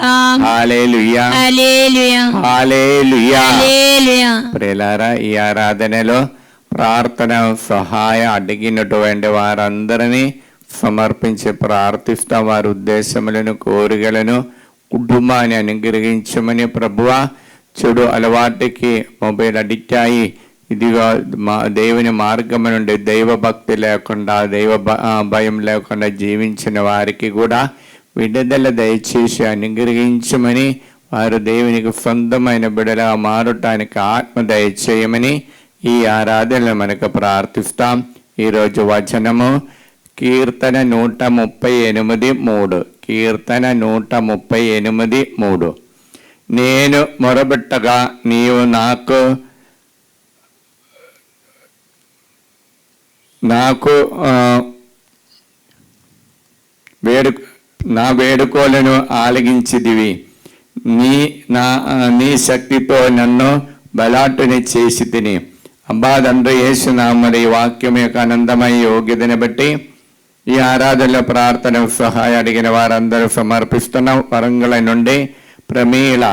హల్లెలూయా హల్లెలూయా హల్లెలూయా. హల్లెలూయా. ప్రియులారా, ఈ ఆరాధనలో ప్రార్థన సహాయం అడిగినటువంటి వారందరినీ సమర్పించి ప్రార్థిస్తాం. వారి ఉద్దేశములను, కోరికలను, కుటుంబాన్ని అనుగ్రహించమని ప్రభువా. చెడు అలవాటుకి మొబైల్ అడిక్ట్ అయ్యి ఇదిగో దేవుని మార్గం నుండి దైవభక్తి లేకుండా, భయం లేకుండా జీవించిన వారికి కూడా విడుదల దయచేసి అనుగ్రహించమని, వారు దేవునికి సొంతమైన బిడ్డలా మారటానికి ఆత్మ దయచేయమని ఈ ఆరాధనలు మనకు ప్రార్థిస్తాం. ఈరోజు వచనము కీర్తన 138:3. కీర్తన 138:3. నేను మొరబెట్టగా నీవు నా వేడుకోలను ఆలగించిదివి. నీ శక్తితో నన్ను బలాటుని చేసి తిని. అబ్బా తండ్రి యేసునామములో ఈ వాక్యం యొక్క ఆనందమయ యోగ్యతను బట్టి ఈ ఆరాధనలో ప్రార్థన సహాయం అడిగిన వారందరూ సమర్పిస్తున్నాం. వరంగల్ నుండి ప్రమీల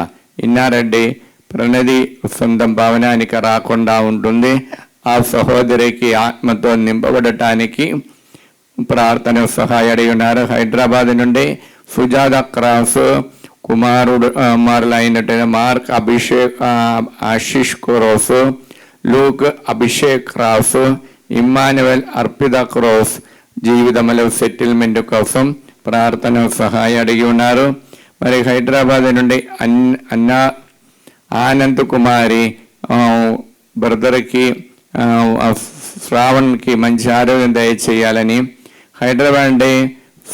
ఇన్నారెడ్డి ప్రణది సొంతం భవనానికి రాకుండా ఉంటుంది. ఆ సహోదరికి ఆత్మతో నింపబడటానికి ప్రార్థన సహాయం అడిగి ఉన్నారు. హైదరాబాద్ నుండి సుజాత క్రాస్ కుమారులైనటువంటి Mark Abhishek Ashish Cross, Luke Abhishek Cross, Emmanuel Arpita Cross జీవితంలో సెటిల్మెంట్ కోసం ప్రార్థన సహాయం అడిగి ఉన్నారు. మరి హైదరాబాద్ నుండి ఆనంద్ కుమారి బ్రదర్కి శ్రావణ్కి మంచి ఆరోగ్యం దయచేయాలని, హైదరాబాద్ నుండి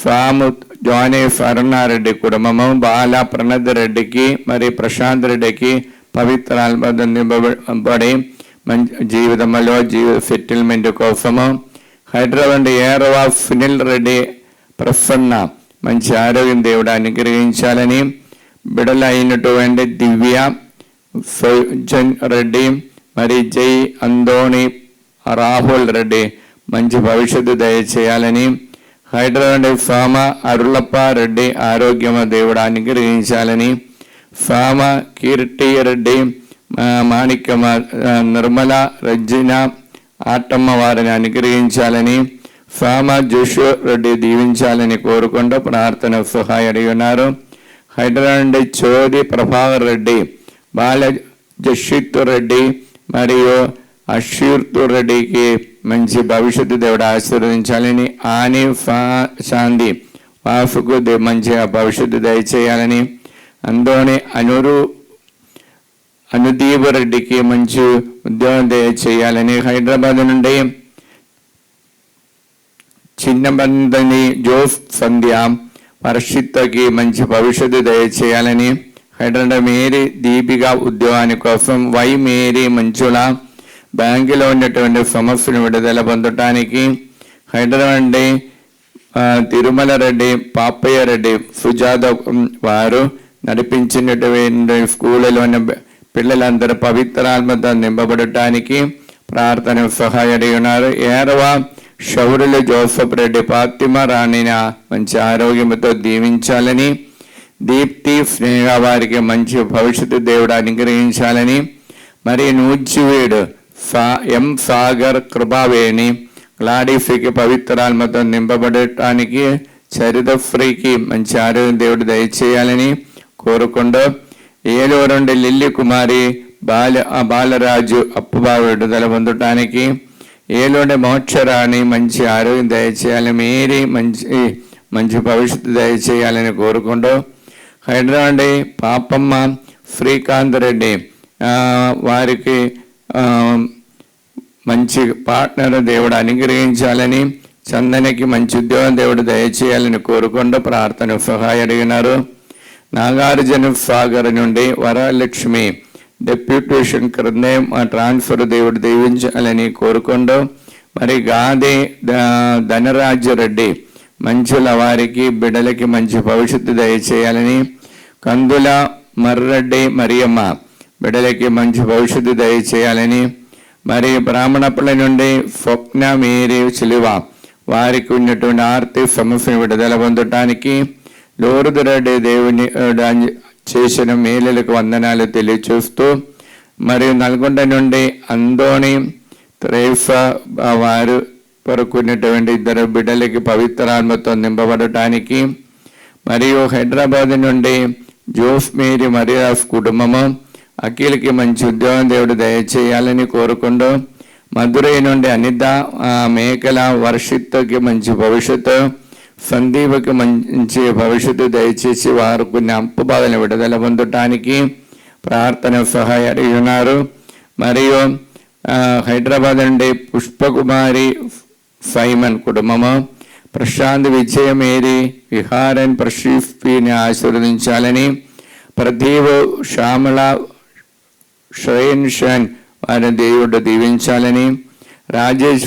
సాము జానేఫ్ అరుణారెడ్డి కుటుంబము బాల ప్రణద్ రెడ్డికి మరి ప్రశాంత్ రెడ్డికి పవిత్ర నింపబడి మంచి జీవితంలో సెటిల్మెంట్ కోసము, హైదరాబాద్ ఏరవా సునీల్ రెడ్డి ప్రసన్న మంచి ఆరోగ్యం దేవుడు అనుగ్రహించాలని, బిడల అయినటువంటి దివ్య సౌజన్ రెడ్డి మరి జై అందోని రాహుల్ రెడ్డి మంచి భవిష్యత్తు దయచేయాలని, హైదరాబాద్ ఫామ అరులప్ప రెడ్డి ఆరోగ్యము దేవుడు అనుగ్రహించాలని, ఫామ కీర్తి రెడ్డి మాణిక్యమ నిర్మల రజ్జిన ఆటమ్మ వారిని అనుగ్రహించాలని, ఫామ జోషు రెడ్డి దీవించాలని కోరుకుంటూ ప్రార్థన సహాయం అడిగి ఉన్నారు. హైదరాబాద్ నుండి చోది ప్రభాకర్ రెడ్డి, బాల జషిత్ రెడ్డి మరియు అషీర్తు రెడ్డికి మంచి భవిష్యత్తు దేవుడు ఆశీర్వదించాలని, ఆని శాంతి వాఫుకు మంచిగా భవిష్యత్తు దయచేయాలని, అందోని అనుదీప్ రెడ్డికి మంచి ఉద్యోగం దయచేయాలని, హైదరాబాద్ నుండి చిన్నబందని జోఫ్ సంధ్య వర్షిత్తకి మంచి భవిష్యత్తు దయచేయాలని, హైదరాబాద్ మేరీ దీపిక ఉద్యోగాని కోసం, వై మేరీ మంచుల బ్యాంకులో ఉన్నటువంటి సమస్యను విడుదల పొందటానికి, హైదరాబాద్ నుండి తిరుమల రెడ్డి పాపయ్య రెడ్డి సుజాత వారు నడిపించినటువంటి స్కూళ్ళలో ఉన్న పిల్లలందరూ పవిత్రాత్మతో నింపబడటానికి ప్రార్థన సహాయడి ఉన్నారు. 6వ షౌరులు జోసఫ్ రెడ్డి ఫాతిమా రాణిని మంచి ఆరోగ్యంతో దీవించాలని, దీప్తి స్నేహ వారికి మంచి భవిష్యత్తు దేవుడు అనుగ్రహించాలని, మరి నూజివీడు ఎం సాగర్ కృపావేణి గ్లాడీఫీకి పవిత్రాత్మతో నింపబడటానికి, చరితఫ్రీకి మంచి ఆరోగ్యం దేవుడు దయచేయాలని కోరుకుంటూ, ఏలూరు నుండి లిల్లీ కుమారి బాలరాజు అప్పుబా విడుదల పొందటానికి, ఏలూరు మోక్షరాణి మంచి ఆరోగ్యం దయచేయాలని, మేరీ మంచి భవిష్యత్తు దయచేయాలని కోరుకుంటూ, హైదరాబాద్ పాపమ్మ శ్రీకాంత్ రెడ్డి వారికి మంచి పార్ట్నర్ దేవుడు అనుగ్రహించాలని, చందనకి మంచి ఉద్యోగం దేవుడు దయచేయాలని కోరుకుంటూ ప్రార్థన సహాయం అడిగినారు. నాగార్జున సాగర్ నుండి వరలక్ష్మి డెప్యూటేషన్ క్రింద ట్రాన్స్ఫర్ దేవుడు దీవించాలని కోరుకుంటూ, మరి గాది ధనరాజరెడ్డి మంచుల వారికి బిడ్డలకి మంచి భవిష్యత్తు దయచేయాలని, కందుల మర్రెడ్డి మరియమ్మ బిడ్డలకి మంచి భవిష్యత్తు దయచేయాలని, మరి బ్రాహ్మణపల్లి నుండి స్వప్న మేరీ చిలువ వారికి ఉన్నటువంటి ఆర్థిక సమస్యను విడుదల పొందటానికి, లోరుదు రెడ్డి దేవుని చేసిన మేలులకు వందనాలు తెలియచూస్తూ, మరియు నల్గొండ నుండి అందోని త్రేఫా వారు కొరకున్నటువంటి 2 బిడ్డలకి పవిత్రాత్మతో నింపబడటానికి, మరియు హైదరాబాద్ నుండి జోఫ్ మేరీ మరియాస్ కుటుంబము అఖిల్కి మంచి ఉద్యోగం దేవుడు దయచేయాలని కోరుకుంటూ, మధురై నుండి అనిత మేకల వర్షిత్తుకి మంచి భవిష్యత్తు, సందీప్కి మంచి భవిష్యత్తు దయచేసి వారు కొన్ని అప్పు బాధలను విడుదల పొందటానికి ప్రార్థన సహాయం అడిగి ఉన్నారు. మరియు హైదరాబాద్ నుండి పుష్పకుమారి సైమన్ కుటుంబము ప్రశాంత్ విజయమేరి విహారన్ ప్రశీఫ్ని ఆశీర్వదించాలని, ప్రదీప్ శ్యామల శ్రేయన్షన్ వారి దేవుడు దీవించాలని, రాజేష్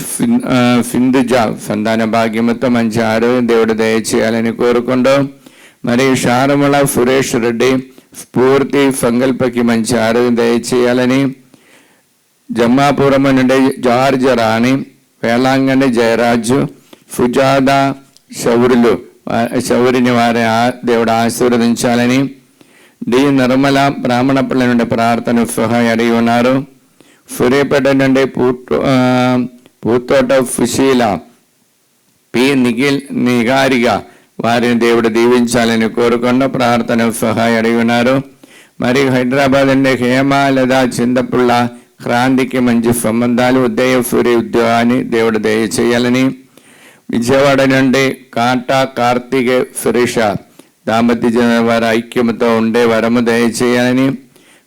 సింధుజ సంతాన భాగ్యముతో మంచి ఆరోగ్యం దేవుడు దయచేయాలని కోరుకుంటూ, మరియు శారమల సురేష్ రెడ్డి స్ఫూర్తి సంకల్పకి మంచి ఆరోగ్యం దయచేయాలని, జమ్మాపురం నుండి జార్జ్ రాణి వేలాంగణి జయరాజు సుజాత శౌరిని వారి దేవుడు ఆశీర్వదించాలని, డి నిర్మల బ్రాహ్మణపల్లి నుండి ప్రార్థన సహాయం అడిగి ఉన్నారు. సూర్యాపేట నుండి పూతోట సుశీల పి నిగారిగా వారిని దేవుడు దీవించాలని కోరుకున్న ప్రార్థన సహాయం అడిగి ఉన్నారు. మరియు హైదరాబాద్ నుండి హేమలత చింతపుల్ల క్రాంతికి మంచి సంబంధాలు ఉదయ సూర్య ఉద్యోగాన్ని దేవుడు దయచేయాలని, విజయవాడ నుండి కాటా కార్తీక సురేష దాంపత్య వారి ఐక్యముతో ఉండే వరము దయచేయాలని,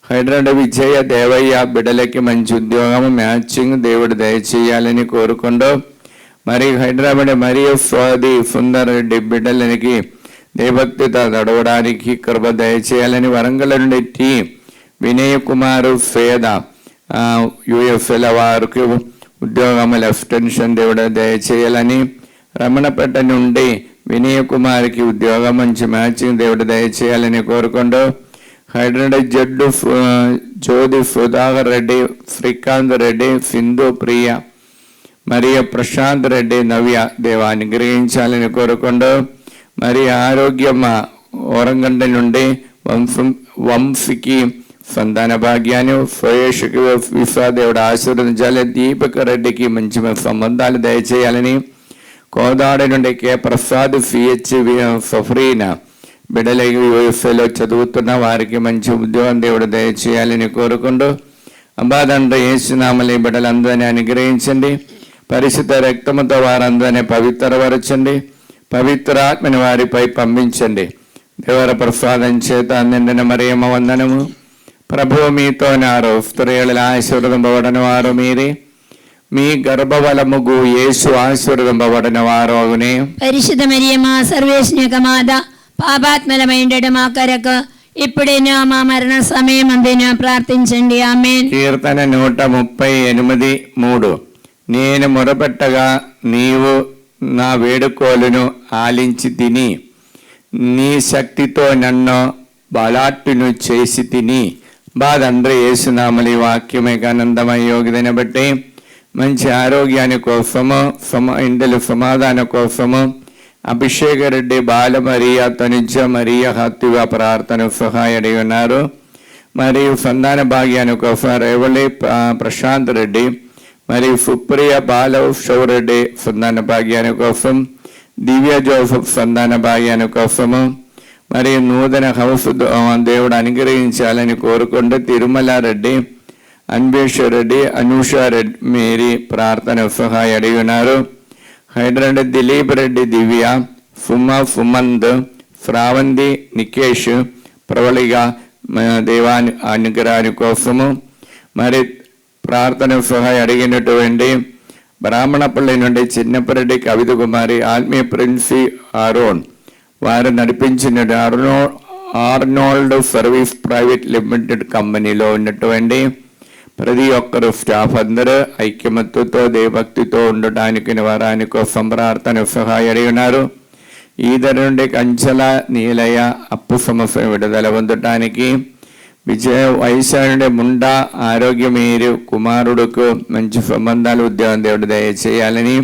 హైదరాబాద్ విజయ దేవయ్య బిడ్డలకి మంచి ఉద్యోగము మ్యాచింగ్ దేవుడు దయచేయాలని కోరుకుంటూ, మరి హైదరాబాద్ మరియు స్వాది సుందర్ రెడ్డి బిడ్డలకి దేవభక్తితో నడవడానికి కృప దయచేయాలని, వరంగల్ నుండి టి వినయ్ కుమారు ఫేద యుఎఫ్ఎల్ వారికి ఉద్యోగము లెఫ్టెన్షన్ దేవుడు దయచేయాలని, రమణపేట నుండి వినయ్ కుమార్కి ఉద్యోగం మంచి మ్యాచింగ్ దేవుడు దయచేయాలని కోరుకుంటూ, హైదరాబాద్ జడ్డు జ్యోతి సుధాకర్ రెడ్డి శ్రీకాంత్ రెడ్డి సింధు ప్రియ మరియు ప్రశాంత్ రెడ్డి నవ్య దేవ అనుగ్రహించాలని కోరుకుంటూ, మరి ఆరోగ్యం వరంగల్ నుండి వంశీకి సంతాన భాగ్యాన్ని, సుయేష్కి విశ్వ దేవుడు ఆశీర్వదించాలి, దీపక్ రెడ్డికి మంచి సంబంధాలు దయచేయాలని, కోదాడ నుండి కే ప్రసాద్ సిహెచ్ సఫరీనా బిడ్డలకి యూఎస్ఏలో చదువుతున్న వారికి మంచి ఉద్యోగం దేవుడు దయచేయాలని కోరుకుంటూ, అబ్బాదండ్రి యేసునామలి బిడ్డలందరినీ అనుగ్రహించండి. పరిశుద్ధ రక్తముతో వారందరినీ పవిత్రపరచండి, పవిత్రాత్మని వారిపై పంపించండి. దేవర ప్రసాదం చేత నిండిన మరియమ్మ వందనము. ప్రభువు మీతో నారు, స్త్రీలలో ఆశీర్వదింపబడిన వారు మీరే, మీ గర్భఫలముగు యేసు ఆశీర్వదింపబడిన వారు అగునే. పరిశుద్ధ మరియమ్మ సర్వేశ్వని యొక్క మాత, పాపాత్మలమైండట మా కొరకు ఇప్పుడైనా మా మరణ సమయం అందిన ప్రార్థించండి. ఆమేన్. కీర్తన 138:3. నేను మొరపెట్టగా నీవు నా వేడుకోలును ఆలించి తిని, నీ శక్తితో నన్ను బలాట్టును చేసి తిని. బాదండ్రి యేసునామలి వాక్యమే ఆనందమై యోగిదని బట్టి మంచి ఆరోగ్యాన్ని కోసము, ఇందులో సమాధానం కోసము అభిషేక రెడ్డి, బాల మరియా, తనుజ మరియా హత్తుగా ప్రార్థన సహాయడి ఉన్నారు. మరియు సంతాన భాగ్యాన్ని కోసం రేవళి ప్రశాంత్ రెడ్డి మరియు సుప్రియ బాల రెడ్డి సంతాన భాగ్యాన్ని కోసం, దివ్య జోసఫ్ సంతాన భాగ్యాన్ని కోసము మరియు నూతన హౌస్ దేవుడు అనుగ్రహించాలని కోరుకుంటూ తిరుమల రెడ్డి, అన్వేష్ రెడ్డి, అనూష రెడ్డి మేరీ ప్రార్థన సహాయ అడిగి ఉన్నారు. హైదరాబాద్ దిలీప్ రెడ్డి, దివ్య, సుమంద్, శ్రావంతి, నికేష్, ప్రవళిగా దేవాని అనుగ్రహాని కోసము మరి ప్రార్థన సహాయ అడిగినటువంటి బ్రాహ్మణపల్లి నుండి చిన్నపరెడ్డి కవిత కుమారి, ఆత్మీయ ప్రిన్సి ఆరోన్ వారు నడిపించిన ఆర్నాల్డ్ సర్వీస్ ప్రైవేట్ లిమిటెడ్ కంపెనీలో ఉన్నటువంటి ప్రతి ఒక్కరు స్టాఫ్ అందరూ ఐక్యమత్తుతో దేవభక్తితో ఉండటానికి వారాని కోసం ప్రార్థన సహాయ అడిగి ఉన్నారు. ఈదరి నుండి కంచెల నీలయ అప్పు సమస్య విడుదల పొందటానికి, విజయ వైశాఖ నుండి ముండా ఆరోగ్యమేరు కుమారుడుకు మంచి సంబంధాలు ఉద్యోగం దేవుడు దయచేయాలని,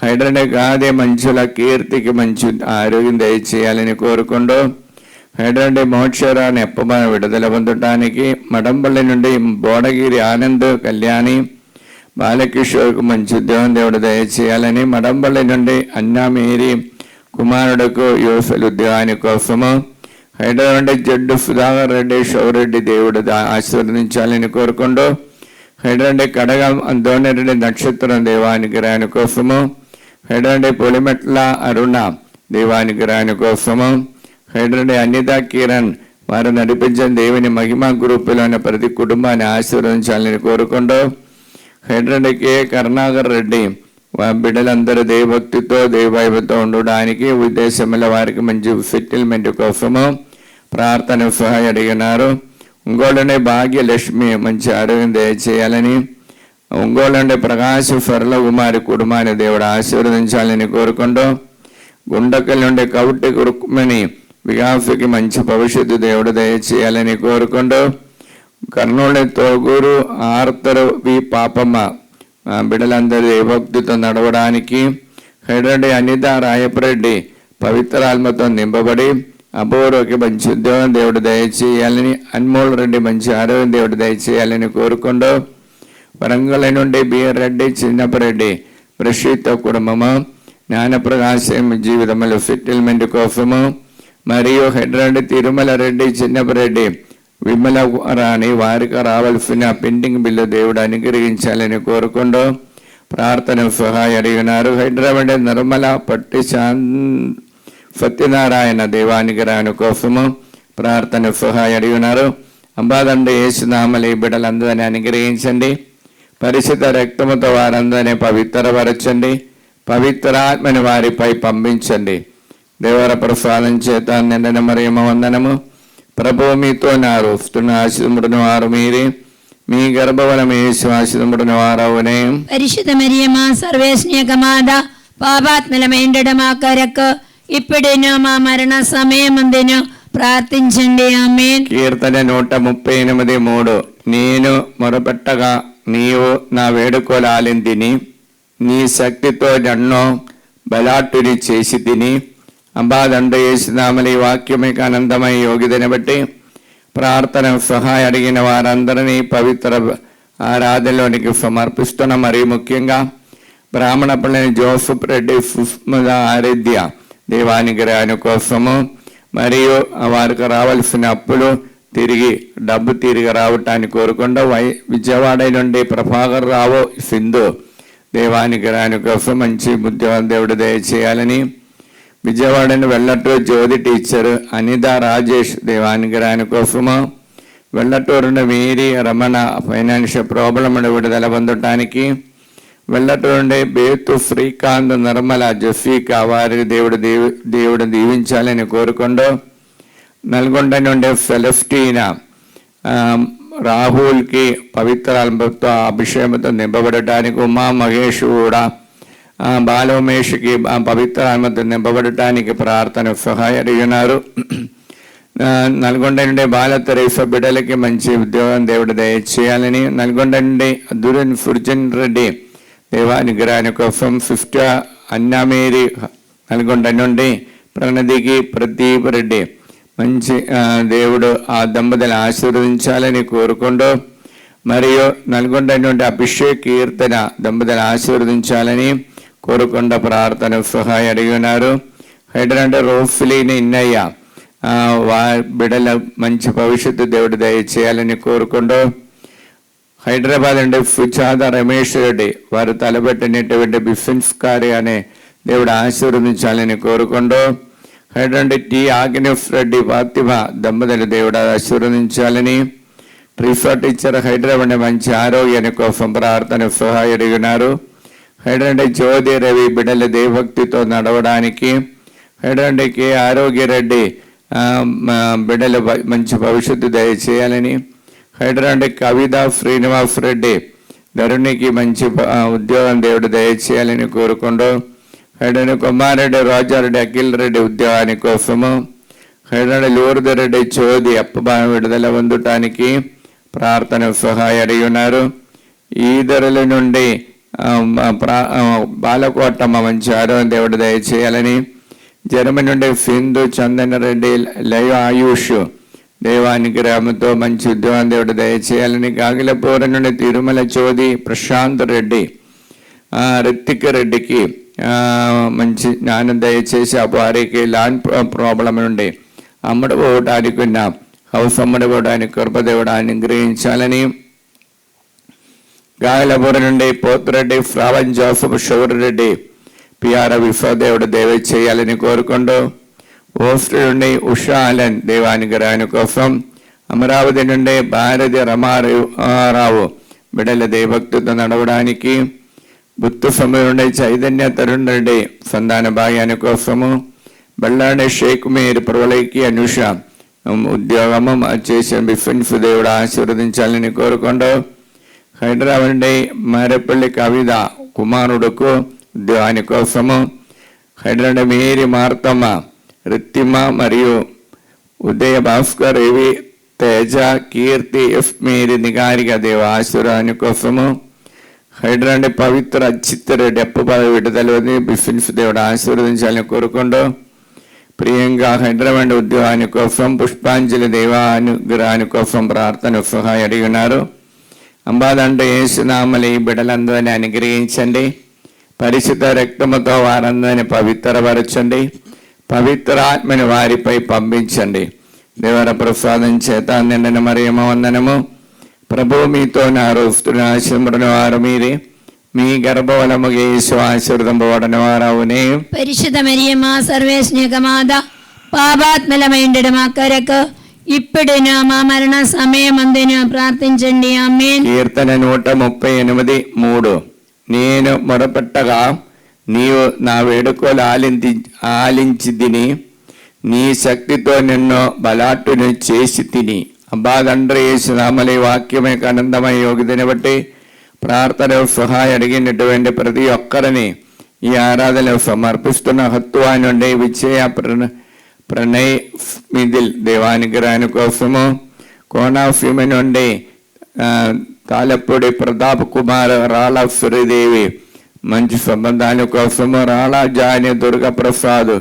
హైదరాబాద్ గాదే మంచుల కీర్తికి మంచి ఆరోగ్యం దయచేయాలని కోరుకుంటూ హైదరాబాద్ మోక్షరా నెప్పమని విడుదల పొందటానికి, మడంపల్లి నుండి బోడగిరి ఆనంద్ కళ్యాణి బాలకిషోర్కు మంచి ఉద్యోగం దేవుడు దయచేయాలని, మడంపల్లి నుండి అన్నా మేరీ కుమారుడుకు యోసలు ఉద్యోగాని కోసము, హైదరాబాద్ జడ్డు సుధాకర్ రెడ్డి, షౌరెడ్డి దేవుడు ఆశీర్వదించాలని కోరుకుంటూ హైదరాబాద్ కడగం దోనరెడ్డి నక్షత్రం దేవానుగ్రహాని కోసము, హైదరాబాద్ పొలిమెట్ల అరుణ దేవానుగ్రహాని కోసము, హైదరాబాద్ అనిత కిరణ్ వారు నడిపించిన దేవుని మహిమా గ్రూపులోని ప్రతి కుటుంబాన్ని ఆశీర్వదించాలని కోరుకుంటూ హైదరాబాద్ కే కరుణాకర్ రెడ్డి బిడ్డలందరూ దేవభక్తితో దేవభక్తితో ఉండడానికి ఉద్దేశంలో వారికి మంచి సెటిల్మెంట్ కోసము ప్రార్థన సహాయ అడిగినారు. ఒంగోలునే భాగ్యలక్ష్మి మంచి ఆరోగ్యం దయచేయాలని, ఒంగోలుండే ప్రకాశ్ ఫర్ల కుమారి కుటుంబాన్ని దేవుడు ఆశీర్వదించాలని కోరుకుంటూ గుండకల్ నుండి కౌటి రుక్మిణి వికాసుకి మంచి భవిష్యత్తు దేవుడు దయచేయాలని కోరుకుంటూ కర్నూలు తోగూరు ఆర్తరు వి పాపమ్మ బిడ్డలందరూ దేవభక్తితో నడవడానికి, హైదరాబాద్ అనిత రాయపరెడ్డి పవిత్రాత్మతో నింపబడి అపూర్వకి మంచి ఉద్యోగం దేవుడు దయచేయాలని, అన్మోల్ రెడ్డి మంచి ఆరోగ్యం దేవుడు దయచేయాలని కోరుకుంటూ వరంగల్ నుండి బిఆర్ రెడ్డి, చిన్నపరెడ్డి ప్రశీత కుటుంబము జ్ఞానప్రకాశం జీవితంలో సెటిల్మెంట్ కోసము, మరియు హైదరాబాద్ తిరుమల రెడ్డి, చిన్నపరెడ్డి, విమల రాణి వారికి రావాల్సిన పెండింగ్ బిల్లు దేవుడు అనుగ్రహించాలని కోరుకుంటూ ప్రార్థన సహాయ అడిగినారు. హైదరాబాద్ నిర్మల పట్టి సత్యనారాయణ దేవానుగ్రహాని కోసము ప్రార్థన సహాయ అడిగినారు. అంబాదండి యేసునామలి బిడ్డలందరినీ అనుగ్రహించండి, పరిశుద్ధ రక్తముతో వారందరినీ పవిత్రపరచండి, పవిత్రాత్మని వారిపై పంపించండి. దేవర ప్రసాదం చేత నిండిన మరియమ్మ వందనము. ప్రభువు మీతో నారు, ఆశీర్వదింపబడిన వారు మీరే, మీ గర్భఫలం యేసు ఆశీర్వదింపబడిన వారవునే. పరిశుద్ధ మరియమ్మ సర్వేశ్వని యొక్క మాత, పాపాత్మలమైండట మా కొరకు ఇప్పుడైనా మా మరణ సమయం అందిన ప్రార్థించండి. ఆమేన్. కీర్తన 138:3. నేను మొరపెట్టగా నీవు నా వేడుకోలు ఆలింతిని, నీ శక్తితో నన్ను బలాట్టుని చేసి తిని. అంబాదండ యేసునామలి వాక్యమే ఆనందమై యోగిదని బట్టి ప్రార్థన సహాయ అడిగిన వారందరినీ పవిత్ర ఆరాధనలోనికి సమర్పిస్తున్న. మరియు ముఖ్యంగా బ్రాహ్మణపల్లి జోసఫ్ రెడ్డి, సుష్మద ఆరాధ్య దేవానుగ్రహాని కోసము, మరియు వారికి రావాల్సిన అప్పులు డబ్బు తిరిగి రావటాన్ని కోరుకుంటూ విజయవాడ నుండి ప్రభాకర్ రావు, సింధు దేవానుగ్రహాన్ని కోసం మంచి ఉద్యోగం దేవుడు దయచేయాలని, విజయవాడని వెల్లటూరు జ్యోతి టీచర్ అనిత రాజేష్ దేవానుగ్రహాన్ని కోసము, వెల్లటూరున వీరి రమణ ఫైనాన్షియల్ ప్రాబ్లం విడుదల పొందటానికి, వెల్లటూరుండే బేతు శ్రీకాంత్ నిర్మల జఫీకా వారి దేవుడు దీవించాలని కోరుకుంటూ, నల్గొండ నుండి సెలెస్టీనా రాహుల్కి పవిత్రాలతో అభిషేకంతో నింపబడటానికి, ఉమా మహేష్ కూడా బాలమేష్కి పవిత్రాలతో నింపబడటానికి ప్రార్థన సహాయన్నారు. నల్గొండ నుండి బాల తెరేస బిడ్డలకి మంచి ఉద్యోగం దేవుడు దయచేయాలని, నల్గొండ నుండి దురన్ ఫుర్జన్ రెడ్డి దేవానుగ్రహాన్ని కోసం, సిస్టర్ అన్నామేరి నల్గొండ నుండి ప్రణదికి ప్రదీప్ రెడ్డి మంచి దేవుడు ఆ దంపతులను ఆశీర్వదించాలని కోరుకుంటూ, మరియు నల్గొండ నుండి అభిషేక్ కీర్తన దంపతులను ఆశీర్వదించాలని కోరుకుంటూ ప్రార్థన సహాయం అడిగినారు. హైదరాబాద్ రోఫ్లీని ఇన్నయ్య బిడ్డల మంచి భవిష్యత్తు దేవుడు దయచేయాలని కోరుకుంటూ, హైదరాబాద్ నుండి సుజాత రమేష్ రెడ్డి వారు తలబెట్టినటువంటి బిఫెన్స్ కార్యాన్ని దేవుడు ఆశీర్వదించాలని కోరుకుంటూ, హైదరాబాద్ టి ఆగ్నేఫ్ రెడ్డి ఫాతిమ దంపతులు దేవుడు ఆశీర్వదించాలని, ట్రిఫా టీచర్ హైదరాబాద్ మంచి ఆరోగ్యాన్ని కోసం ప్రార్థన సహాయం అడిగినారు. హైదరాబాద్ జ్యోతి రవి బిడ్డల దేవభక్తితో నడవడానికి, హైదరాబాద్ కే ఆరోగ్య రెడ్డి బిడ్డల మంచి భవిష్యత్తు దయచేయాలని, హైదరాబాద్ కవిత శ్రీనివాస్ రెడ్డి ధరునికి మంచి ఉద్యోగం దేవుడు దయచేయాలని కోరుకుంటూ, హైదరాబాద్ కుమారెడ్డి రాజారెడ్డి అఖిల్ రెడ్డి ఉద్యోగాని కోసము, హైదరాబాద్ లూర్ద రెడ్డి చోది అప్పబాన విడుదల పొందటానికి ప్రార్థన సహాయం అడిగి ఉన్నారు. ఈదరుల నుండి బాలకోటమ్మ మంచి ఆరోగ్యం దేవుడు దయచేయాలని, జర్మనీ నుండి సింధు చందన్ రెడ్డి లైవ్ ఆయుష్ దేవానుగ్రహంతో మంచి ఉద్యోగం దేవుడు దయచేయాలని, గాగిలపూర నుండి తిరుమల చోది ప్రశాంత్ రెడ్డి రిత్తిక్ రెడ్డికి మంచి జ్ఞానం దయచేసి ఆ వారికి ల్యాండ్ ప్రాబ్లం నుండి అమ్మడిపోవటానికి ఉన్న హౌస్ అమ్మడిపోవడానికి కృపదేవుడు అనుగ్రహించాలని, గాయలపూర నుండి పోతిరెడ్డి శ్రావణ్ జోసఫ్ షౌర్ రెడ్డి పిఆర్ విశ్వదేవుడు దేవ చేయాలని కోరుకుంటూ, ఓస్ట్ నుండి ఉషాలన్ దేవానుగ్రహాన్ని కోసం, అమరావతి నుండి భారతి రమారావు బిడ్డల దేవభక్తితో నడవడానికి, బుత్తు సమయం నుండి చైతన్య తరుణ్ రెడ్డి సంతాన భాగ్యాన్ని కోసము, బళ్ళాడి షేక్ మీర్ ప్రవళికి అనుష ఉద్యోగము చేసిన బిఫెన్స్ దేవుడు ఆశీర్వదించాలని కోరుకుంటూ, హైదరాబాద్ నుండి మారేపల్లి కవిత కుమారుడుకు ఉద్యోగాని కోసము, హైదరాబాద్ మేరీ మార్తమ్మ రిత్తిమ మరియు ఉదయ భాస్కర్ ఏవి తేజ కీర్తి ఎఫ్ మేరీ నిగారిక దేవ ఆశీర్వాదాని కోసము, హైదరాబాద్ పవిత్ర చిత్తరెడ్డి అప్ప విడుదల బిఫిన్స్ దేవుడు ఆశీర్వదించాలని కోరుకుంటూ, ప్రియంగా హైదరాబాద్ ఉద్యోగాని కోసం పుష్పాంజలి దేవానుగ్రహాని కోసం ప్రార్థన సహాయం అడిగినారు. అంబాదంటే యేసునామలి బిడ్డలందరినీ అనుగ్రహించండి, పరిశుద్ధ రక్తముతో వారందరినీ పవిత్రపరచండి, పవిత్రాత్మని వారిపై పంపించండి. దేవర ప్రసాదం చేత నిండిన మరియమ్మ వందనము. ప్రభువు మీతో ఆశీర్వదించిన వారు మీరే, మీ గర్భఫలముగా యేసు ఆశీర్వదింపబడిన వారవునే. పరిశుద్ధ మరియమ్మ సర్వేశ్వరమాత పాపాత్మలమైండడు మా కొరకు ఇప్పుడును మా మరణ సమయమందును ప్రార్థించండి. ఆమేన్. కీర్తన 138:3. నేను మొరపెట్టగా నీవు నా వేడుకలు ఆలించి తిని, నీ శక్తితో నిన్ను బలాట్టును చేసి తిని. అబ్బా తండ్రి యేసునామలి వాక్యమే ఆనందమయ యోగ్యతని బట్టి ప్రార్థన సహాయం అడిగినటువంటి ప్రతి ఒక్కరిని ఈ ఆరాధనలో సమర్పిస్తున్న హత్తువా నుండి విజయ ప్రణయ్ మిదిల్ దేవానుగ్రహాని కోసము, కోనాఫీమ నుండి తాలపూడి ప్రతాప్ కుమార్ రాళ సూర్యదేవి మంచి సంబంధాల కోసము, రాళ జాని దుర్గప్రసాద్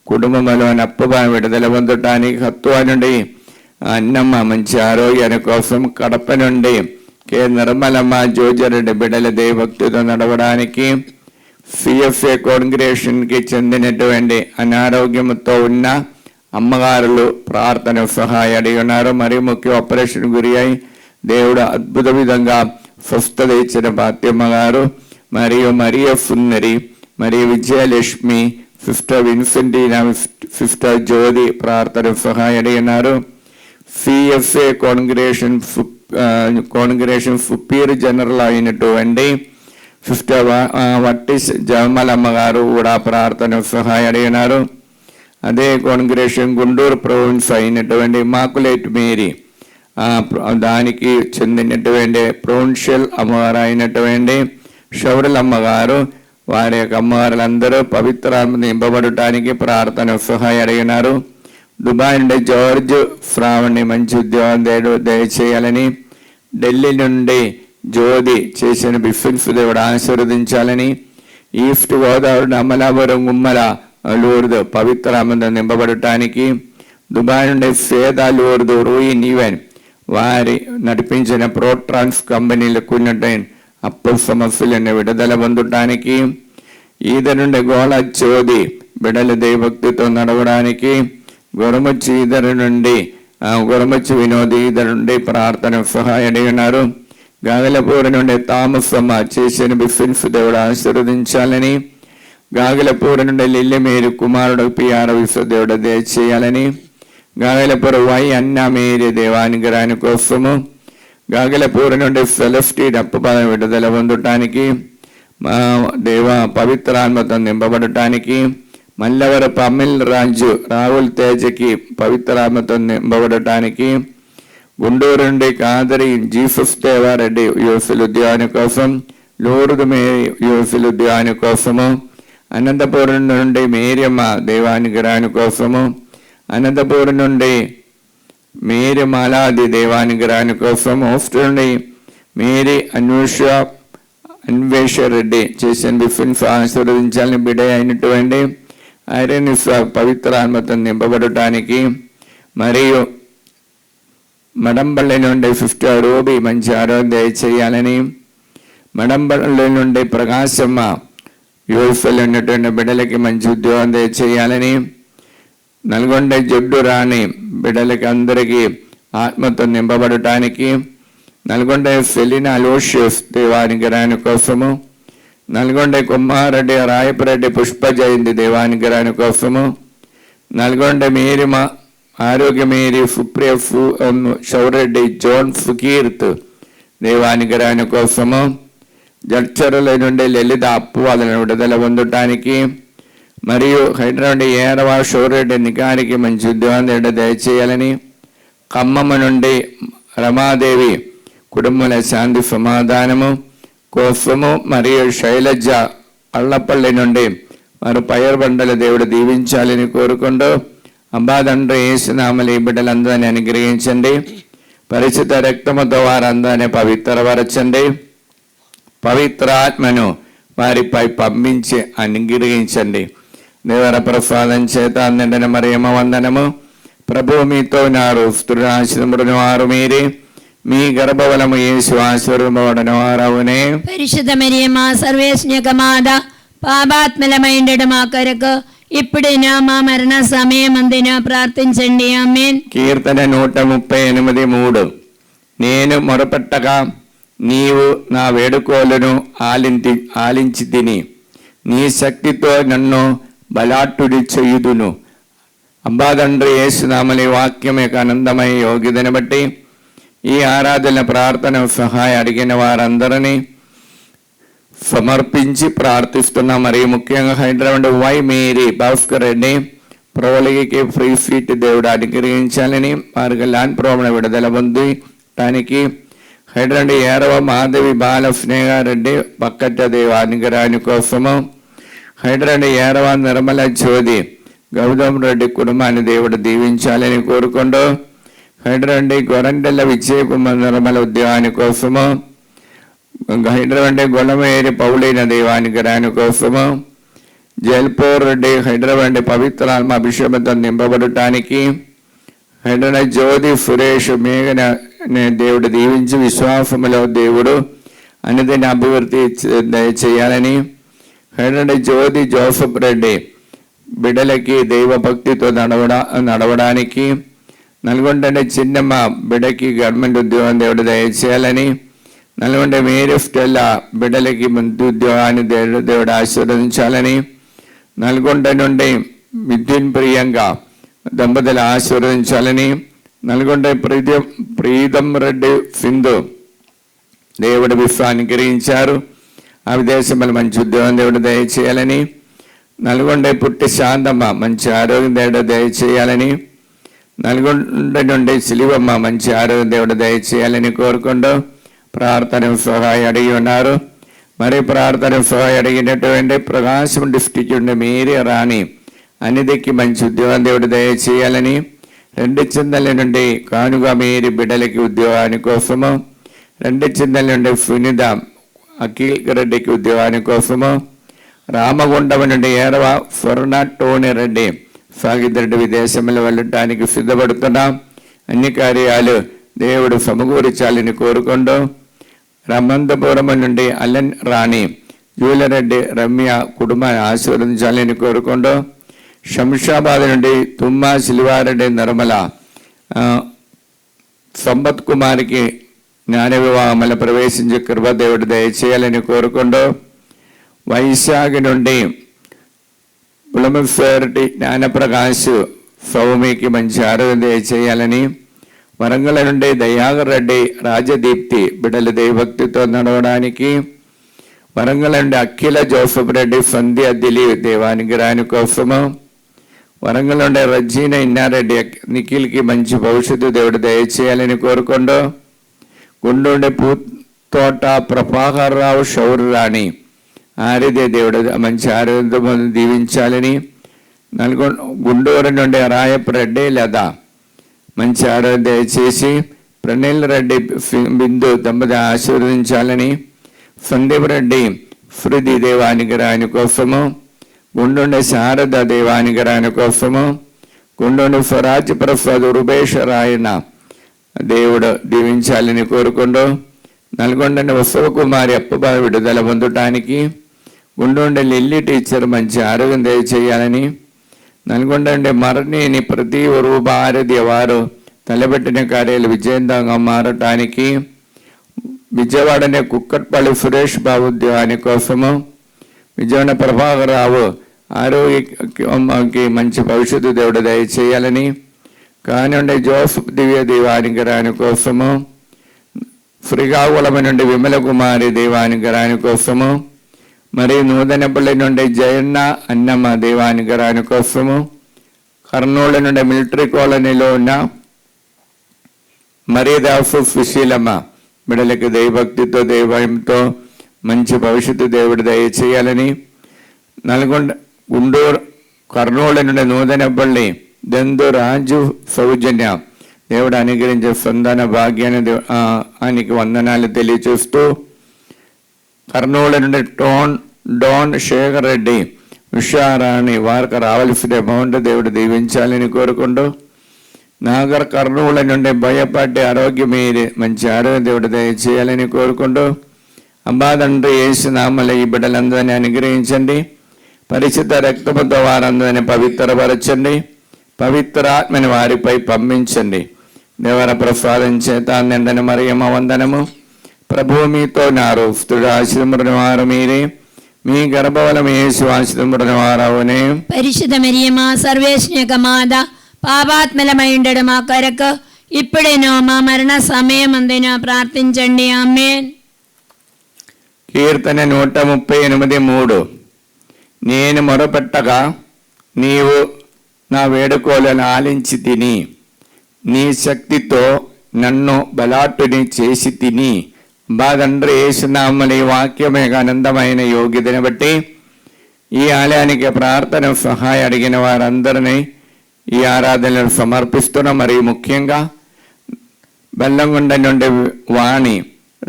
కుటుంబంలో నప్పబా విడుదల పొందటానికి, హత్తువా నుండి అన్నమ్మ మంచి ఆరోగ్యాని కోసం, కడప నుండి కె నిర్మలమ్మ జోజరెడ్డి బిడ్డల దేవభక్తితో నడవడానికి, సిఎఫ్ఏ కాంగ్రెగేషన్కి చెందినటువంటి అనారోగ్యంతో ఉన్న అమ్మగారులు ప్రార్థన సహాయం అడిగి ఉన్నారు. మరియు ముఖ్య ఆపరేషన్ గురి అయి దేవుడు అద్భుత విధంగా స్వస్థత ఇచ్చిన పాత్యమ్మ గారు, మరియు మరియ ఫున్నరి, మరియు విజయలక్ష్మి, సిస్టర్ విన్సెంటీనా, సిస్టర్ జ్యోతి ప్రార్థన సహాయం అడిగినారు. సిఎఫ్ఏ కాంగ్రిగేషన్ సుపీరియర్ జనరల్ అయినటువంటి సిస్టర్ వట్టిస్ జమలమ్మ గారు కూడా ప్రార్థన సహాయం అడిగినారు. అదే కాంగ్రిగేషన్ గుంటూరు ప్రొవిన్స్ అయినటువంటి ఇమాకులేట్ మేరీ, దానికి చెందినటువంటి ప్రొవిన్షియల్ అమ్మవారు అయినటువంటి షౌరలమ్మ గారు, వారి యొక్క అమ్మవారులందరూ పవిత్రాత్మ నింపబడటానికి ప్రార్థన సహాయం అడిగినారు. దుబాయ్ నుండి జార్జ్ శ్రావణి మంచి ఉద్యోగం దయచేయాలని, ఢిల్లీ నుండి జ్యోతి చేసిన బిఫిన్స్ దేవుడు ఆశీర్వదించాలని, ఈస్ట్ గోదావరి అమలాపురం గుమ్మల లూర్దు పవిత్రాత్మ నింపబడటానికి, దుబాయ్ నుండి ఫేదా లూర్దు రూయి నీవెన్ వారి నడిపించిన ప్రోట్రాన్స్ కంపెనీలకు ఉన్నటువంటి అప్పు సమస్యలను విడుదల పొందటానికి, ఈద నుండి గోళ చోది బిడల దైవభక్తితో నడవడానికి, గొరమచ్చి ఈదరు నుండి గొరమచ్చి వినోద్ ఈదరు నుండి ప్రార్థన సహాయం అడిగినారు. గాగలపూరి నుండి తామసమ్మ చేసిన బిఫిన్స్ దేవుడు ఆశీర్వదించాలని, గాగలపూరి నుండి లిల్లి మేరీ కుమారుడు పిఆర్ విశ్వదేవుడు దయచేయాలని, గాగలపూరి వై అన్న మేరీ దేవానుగ్రహాని కోసము, గాగలపూరి నుండి సెలెస్టీన్ అప్పుపదం విడుదల పొందటానికి, దేవ పవిత్రాత్మతో నింపబడటానికి, మల్లవరపు అమిల్ రాజు రాహుల్ తేజకి పవిత్రాత్మతో నింపబడటానికి, గుంటూరు నుండి కాదరి జీసస్ దేవారెడ్డి యూసులు ఉద్యాన కోసం, లూర్దు మేరీ యూసులు ఉద్యాన కోసము, అనంతపురం నుండి మేరియమ్మ దేవానుగ్రహాని కోసము, అనంతపురం నుండి మేరీ మాలాది దేవానుగ్రహాని కోసం, హోస్టల్ నుండి మేరీ అన్వేషరెడ్డి చేసిన బిఫిన్స్ ఆశీర్వదించాలని, బిడ్డ అయినటువంటి ఐరన్ పవిత్రాత్మతో నింపబడటానికి, మరియు మడంపల్లి నుండి సిస్టర్ రూబీ మంచి ఆరోగ్యం దయచేయాలని, మడంపల్లి నుండి ప్రకాశమ్మ యూఎస్లో ఉన్నటువంటి బిడ్డలకి మంచి ఉద్యోగం దయచేయాలని, నల్గొండ జడ్డు రాణి బిడ్డలకి అందరికీ ఆత్మతో నింపబడటానికి, నల్గొండ సెలినా అలోషియస్ దేవానుగ్రహాని కోసము, నల్గొండ కుమ్మారెడ్డి రాయపరెడ్డి పుష్ప జయంతి దేవానుగ్రహాని కోసము, నల్గొండ మేరీ ఆరోగ్య మేరీ సుప్రియ షౌరెడ్డి జోన్ ఫకీర్త్ దేవానుగ్రహాని కోసము, జడ్చరుల నుండి లలిత అప్పు వాళ్ళని విడుదల పొందటానికి, మరియు హైదరాబాద్ ఏరవ షౌరెడ్డి నికానికి మంచి ఉద్యోగం దయచేయాలని, ఖమ్మం నుండి రమాదేవి కుటుంబాల శాంతి సమాధానము కోసము, మరియు శైలజ అల్లపల్లి నుండి వారు పైరుబండల దేవుడు దీవించాలని కోరుకుంటూ, అబ్బాదండ్రి యేసునామలు ఈ బిడ్డలందరినీ అనుగ్రహించండి, పరిచిత రక్తముతో వారందరినీ పవిత్రపరచండి, పవిత్రాత్మను వారిపై పంపించి అనుగ్రహించండి. దేవర ప్రసాదం చేత నిండిన మరియమ్మ వందనము. ప్రభువు మీతో ఉన్నారు, స్త్రీలు ఆశీర్వదించబడిన వారు మీరే, మీ గర్భఫలము యేసు ఆశీర్వదించబడిన వారవునే. పరిశుద్ధ మరియమ్మ సర్వేశ్వని యొక్క మాత, పాపాత్మలమైండడు మా కొరకు ఇప్పుడైనా మా మరణ సమయమందున ప్రార్థించండి. ఆమేన్. కీర్తన 138:3. నేను మొరపెట్టగా నీవు నా వేడుకోలను ఆలించి తిని, నీ శక్తితో నన్ను బలాట్టుడి చేయుదును. అబ్బాదండ్రి యేసునామలి వాక్యం యొక్క ఆనందమయ యోగ్యతను బట్టి ఈ ఆరాధన ప్రార్థన సహాయం అడిగిన వారందరినీ సమర్పించి ప్రార్థిస్తున్నాం. మరియు ముఖ్యంగా హైదరాబాద్ వై మేరీ భాస్కర్ రెడ్డి ప్రవలికి ఫ్రీ సీట్ దేవుడు అనుగ్రహించాలని, వారికి ల్యాండ్ ప్రాబ్లం విడుదల పొందటానికి, హైదరాబాద్ ఏరవ మాధవి బాల స్నేహారెడ్డి పక్కట దేవ అనుగ్రహాని కోసము, హైదరాబాద్ ఏరవ నిర్మల జ్యోతి గౌతమ్ రెడ్డి కుటుంబాన్ని దేవుడు దీవించాలని కోరుకుంటూ, హైదరాబాద్ గొరండెల్ల విజయ కుమార్ నిర్మల ఉద్యోగాని కోసము, హైదరాబాద్ గొల్లమేరి పౌలైన దేవానుగ్రహాని కోసము, జైల్పూర్ రెడ్డి హైదరాబాద్ పవిత్రాత్మ అభిషేకంతో నింపబడటానికి, హైదరాబాద్ జ్యోతి సురేష్ మేఘన దేవుడు దీవించి విశ్వాసములో దేవుడు అనుదిన అభివృద్ధి చేయాలని, హైదరాబాద్ జ్యోతి జోసఫ్ రెడ్డి బిడ్డలకి దైవభక్తితో నడవడానికి, నల్గొండ చిన్నమ్మ బిడ్డకి గవర్నమెంట్ ఉద్యోగం దేవుడు దయచేయాలని, నల్గొండ మేరీ స్టెల్లా బిడ్డలకి మంచి ఉద్యోగాన్ని దేవుడు ఆశీర్వదించాలని, నల్గొండ నుండి మిథున్ ప్రియాంక దంపతులు ఆశీర్వదించాలని, నల్గొండ ప్రీతం రెడ్డి సింధు దేవుడు విశ్వాన్ని గ్రహించారు, ఆ విదేశంలో మంచి ఉద్యోగం దేవుడు దయచేయాలని, నల్గొండ పుట్టి శాంతమ్మ మంచి ఆరోగ్యం దేవుడు దయచేయాలని, నల్గొండ నుండి సిలివమ్మ మంచి ఆరోగ్యం దేవుడు దయచేయాలని కోరుకుంటూ ప్రార్థన సహాయం అడిగి ఉన్నారు. మరి ప్రార్థన సహాయం అడిగినటువంటి ప్రకాశం డిస్టిక్ నుండి మేరీ రాణి అనిదికి మంచి ఉద్యోగం దేవుడు దయచేయాలని, 2 చింతల నుండి కానుక మేరీ బిడ్డలకి ఉద్యోగాని కోసము, 2 చింతల నుండి సునీత అఖిల్ రెడ్డికి ఉద్యోగాని కోసము, రామగుండం నుండి ఏరవ స్వర్ణ టోని రెడ్డి సాగిద్దరెడ్డి విదేశంలో వెళ్ళటానికి సిద్ధపడుతున్నాం. అన్ని కార్యాలు దేవుడు సమకూర్చాలని కోరుకుంటూ రమంతపురం నుండి అలన్ రాణి జూలరెడ్డి రమ్య కుటుంబాన్ని ఆశీర్వదించాలని కోరుకుంటూ శంషాబాద్ నుండి తుమ్మా శిల్వారెడ్డి నిర్మల సంపత్ కుమార్కి జ్ఞాన వివాహంలో ప్రవేశించే కృప దేవుడు దయచేయాలని కోరుకుంటూ వైశాఖ నుండి పులమఫేరటి జ్ఞానప్రకాశ్ సౌమికి మంచి ఆరోగ్యం దయచేయాలని, వరంగల్ నుండి దయాగర్ రెడ్డి రాజదీప్తి బిడ్డల దైవభక్తితో నడవడానికి, వరంగల్ నుండి అఖిల జోసఫ్ రెడ్డి సంధ్య దిలీప్ దేవానుగ్రహాని కోసము, వరంగల్ నుండి రజీన ఇన్నారెడ్డి నిఖిల్కి మంచి భవిష్యత్తు దేవుడు దయచేయాలని కోరుకుంటూ గుండె పూతోట ప్రభాకర్ రావు శౌర్యరాణి ఆరిదే దేవుడు మంచి ఆరోగ్యంతో దీవించాలని, గుంటూరు నుండి రాయప్ రెడ్డి లత మంచి ఆరోగ్యం దయచేసి, ప్రణీల్ రెడ్డి బిందు దంపతి ఆశీర్వదించాలని, సందీప్ రెడ్డి శృతి దేవానుగ్రహాని కోసము, గుండె శారద దేవానుగ్రహాని కోసము, గుండె స్వరాజ్ ప్రసాద్ రూపేష్ రాయన దేవుడు దీవించాలని కోరుకుంటూ నల్గొండ వసవకుమారి అప్పబాబ విడుదల పొందటానికి, గుండె లిల్లీ టీచర్ మంచి ఆరోగ్యం దయచేయాలని, నల్గొండ మరణిని ప్రతి రూపారది వారు తలబెట్టిన కార్యాలు విజయంతంగా మారటానికి, విజయవాడనే కుక్కట్పల్లి సురేష్ బాబు ఉద్యోగాని కోసము, విజయవాడ ప్రభాకర్ రావు ఆరోగ్యకి మంచి భవిష్యత్తు దేవుడు దయచేయాలని, కానివ్వండి జోసఫ్ దివ్య దేవానుగ్రహాని కోసము, శ్రీకాకుళం నుండి విమల కుమారి దేవానుగ్రహాని కోసము, మరియు నూతనపల్లి నుండి జయన్న అన్నమ్మ దేవానుగ్రహాని కోసము, కర్నూలు నుండి మిలిటరీ కాలనీలో ఉన్న మరీదాసు సుశీలమ్మ బిడ్డలకి దైవభక్తితో దైవంతో మంచి భవిష్యత్తు దేవుడు దయచేయాలని, గుంటూరు కర్నూలు నుండి నూతనపల్లి దందు రాజు సౌజన్య దేవుడు అనుగ్రహించే సంతాన భాగ్యాన్ని ఆయనకి వందనాలు తెలియచేస్తూ, కర్నూలు నుండి డోన్ శేఖర్ రెడ్డి ఉషారాణి వారికి రావాల్సిన అమౌంట్ దేవుడు దీవించాలని కోరుకుంటూ, నాగర్ కర్నూలు నుండి భయపడే ఆరోగ్యం మీరే మంచి ఆరోగ్యం దేవుడు దయచేయాలని కోరుకుంటూ, అమ్మా తండ్రి యేసునామములో ఈ బిడ్డలందరినీ అనుగ్రహించండి, పరిశుద్ధ రక్తముతో వారందరినీ పవిత్రపరచండి, పవిత్రాత్మని వారిపై పంపించండి. దేవర ప్రసాదం చేత నిండని మరియమ్మ వందనము. ప్రభువు మీతో నారు స్తుడు ఆశీర్వదించిన వారు మీరే, మీ గర్భఫలం యేసు ఆశీర్వదించిన వారవునే. పరిశుద్ధ మరియమ్మ సర్వేశ్వని యొక్క మాత పాపాత్మలమైండడు మా కొరకు ఇప్పుడేనో మా మరణ సమయమందున ప్రార్థించండి. ఆమేన్. కీర్తన 138:3. నేను మొరపెట్టగా నీవు నా వేడుకోలను ఆలించి తిని, నీ శక్తితో నన్ను బలాట్టుని చేసి తిని. తండ్రి యేసునామములో ఈ వాక్యమే ఆనందమైన యోగ్యతను బట్టి ఈ ఆలయానికి ప్రార్థన సహాయం అడిగిన వారందరినీ ఈ ఆరాధనలు సమర్పిస్తున్నాం. మరియు ముఖ్యంగా బెల్లంకొండ నుండి వాణి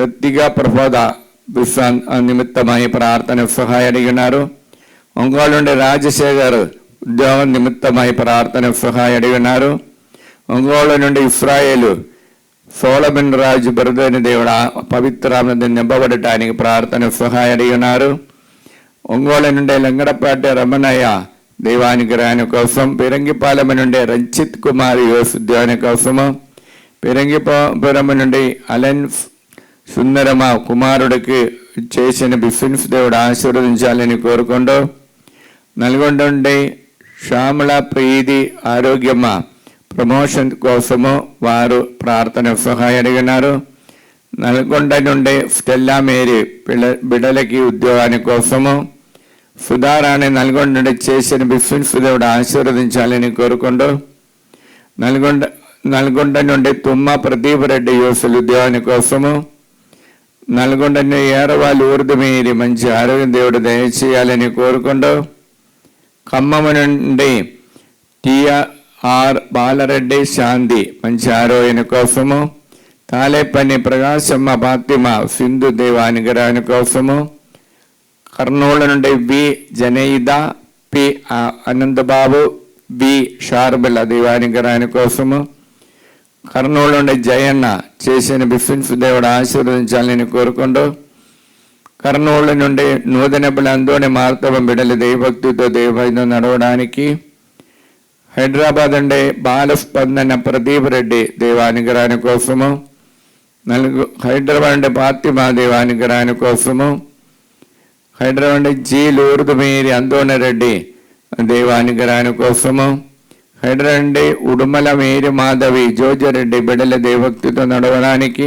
రత్తిగా ప్రబోధ నిమిత్తమై ప్రార్థన సహాయం అడిగినారు. ఒంగోలు నుండి రాజశేఖర్ ఉద్యోగం నిమిత్తమై ప్రార్థన సహాయం అడిగినారు. ఒంగోలు నుండి ఇస్రాయేలు సోలమన్ రాజు బరుదైన దేవుడు పవిత్రాత్మతో నింపబడటానికి ప్రార్థన సహాయం అడిగినారు. ఒంగోలు నుండి లంగడపాటి రమణయ్య దేవానుగ్రహాని కోసం, పిరంగిపాలెం నుండి రంజిత్ కుమార్ యోస్ ఉద్యోగాని కోసము, పిరంగిపురం నుండి అలెన్ సుందరమ కుమారుడికి చేసిన బిఫిన్స్ దేవుడు ఆశీర్వదించాలని కోరుకుంటూ, నల్గొండ నుండి శ్యామల ప్రీతి ఆరోగ్యమ్మ ప్రమోషన్ కోసము వారు ప్రార్థన సహాయం అడిగినారు. నల్గొండ నుండి స్టెల్లా మేరీ బిడ్డలకి ఉద్యోగాని కోసము, సుధారాణి నల్గొండ నుండి చేసిన బిఫిన్స్ దేవుడు ఆశీర్వదించాలని కోరుకుంటూ, నల్గొండ నుండి తుమ్మ ప్రదీప్ రెడ్డి యువసులు ఉద్యోగాని కోసము, నల్గొండ నుండి ఏరవాళ్ళు ఊర్దు మీరి మంచి ఆరోగ్యం దేవుడు దయచేయాలని కోరుకుంటూ, ఖమ్మం నుండి టిఆర్ బాలరెడ్డి శాంతి మంచి ఆరోగ్యం కోసము, తాలేపల్లి ప్రకాశమ్మ ఫాతిమ సింధు దేవానుగ్రహాని కోసము, కర్నూలు నుండి బి జనయిద పి అనంతబాబు బి షార్బిల దేవానుగ్రహాని కోసము, కర్నూలు నుండి జయన్న చేసిన బిఫిన్స్ దేవుడు ఆశీర్వదించాలని కోరుకుంటూ, కర్నూలు నుండి నూతనపల్లి అందోని మార్తవ బిడ్డల దైవభక్తితో దైవభక్తితో నడవడానికి, హైదరాబాద్ నుండి బాలస్పందన ప్రదీప్ రెడ్డి దేవానుగ్రహాని కోసము, హైదరాబాద్ నుండి ఫాతిమా దేవానుగ్రహాని కోసము, హైదరాబాద్ నుండి జీ లూర్దు మీరి అందోని రెడ్డి దేవానుగ్రహాని కోసము, హైదరాబాద్ నుండి ఉడుమల మేరి మాధవి జోజరెడ్డి బిడ్డల దైవభక్తితో నడవడానికి,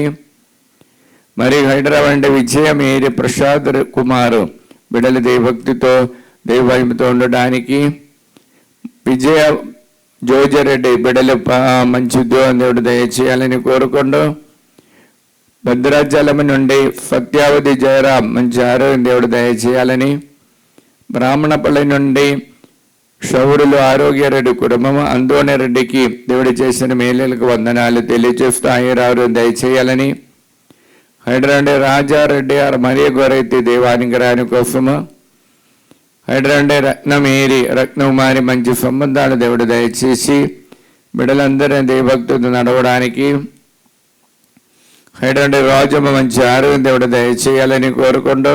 మరి హైదరాబాద్ నుండి విజయ మేరి ప్రసాద్ కుమారు బిడ్డల దైవభక్తితో దైవభక్తితో ఉండడానికి, విజయ జోజరెడ్డి బిడ్డలు మంచి ఉద్యోగం దేవుడు దయచేయాలని కోరుకుంటూ, భద్రాచలం నుండి సత్యావతి జయరాం మంచి ఆరోగ్యం దేవుడు దయచేయాలని, బ్రాహ్మణపల్లి నుండి శౌరులు ఆరోగ్యరెడ్డి కుటుంబం అందోని రెడ్డికి దేవుడు చేసిన మేలులకు వందనాలు తెలియజేస్తూ ఆయురారోగ్యం దయచేయాలని, హైదరాబాద్ రాజారెడ్డి ఆర్ మరియ గోరైతి దేవానుగ్రహాని కోసము, హైదరాబాద్ రత్నమేరి రత్నకుమారి మంచి సంబంధాలు దేవుడు దయచేసి బిడ్డలందరినీ దేవభక్తులతో నడవడానికి, హైదరాబాద్ రాజమ్మ మంచి ఆరోగ్యం దేవుడు దయచేయాలని కోరుకుంటూ,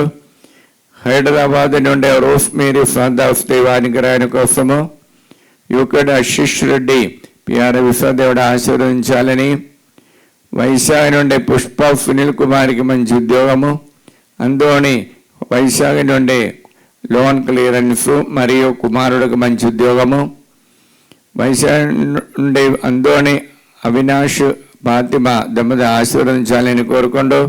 హైదరాబాద్ నుండి రోస్మేరీ ఫాదాఫ్ దేవానుగ్రహాని కోసము, యువకుడు ఆశిష్ రెడ్డి పిఆర్ విశ్వదేవుడు ఆశీర్వదించాలని, వైశాఖ నుండి పుష్ప సునీల్ కుమార్కి మంచి ఉద్యోగము, అందోని వైశాఖ నుండి లోన్ క్లియరెన్స్ మరియు కుమారుడికి మంచి ఉద్యోగము, వైశాఖ నుండి అందోని అవినాష్ ఫాతిమా దంపతి ఆశీర్వదించాలని కోరుకుంటూ,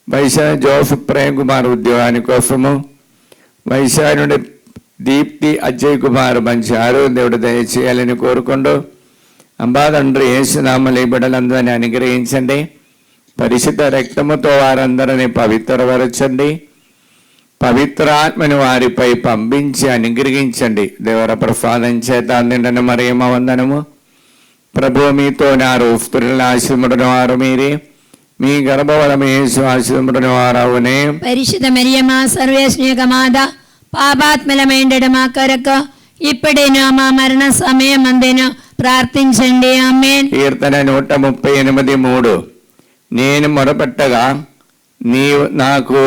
వైశాఖ జోసఫ్ ప్రేమ్ కుమార్ ఉద్యోగాని కోసము, వైశాఖ నుండి దీప్తి అజయ్ కుమార్ మంచి ఆరోగ్యం దేవుడు దయచేయాలని కోరుకుంటూ, అంబా తండ్రి యేసునామములో ఈ బిడ్డలందరినీ అనుగ్రహించండి, పరిశుద్ధ రక్తముతో వారందరినీ పవిత్రపరచండి, పవిత్రాత్మని వారిపై పంపించి అనుగ్రహించండి. దేవర ప్రసాదం చేత నిండిన మరియమ్మ వందనము. ప్రభు మీతో నారు, స్త్రీలను ఆశీర్వదించిన వారు మీరే, మీ గర్భఫలము యేసు ఆశీర్వదించిన వారవునే. పరిశుద్ధ మరియమ్మ సర్వేశ్వని యొక్క మాత, పాపాత్మలమైండడు మా కొరకు ఇప్పుడైనా మా మరణ సమయమందును ప్రార్థించండి. ఆమేన్. కీర్తన 138:3. నేను మొరపెట్టగా నీవు నాకు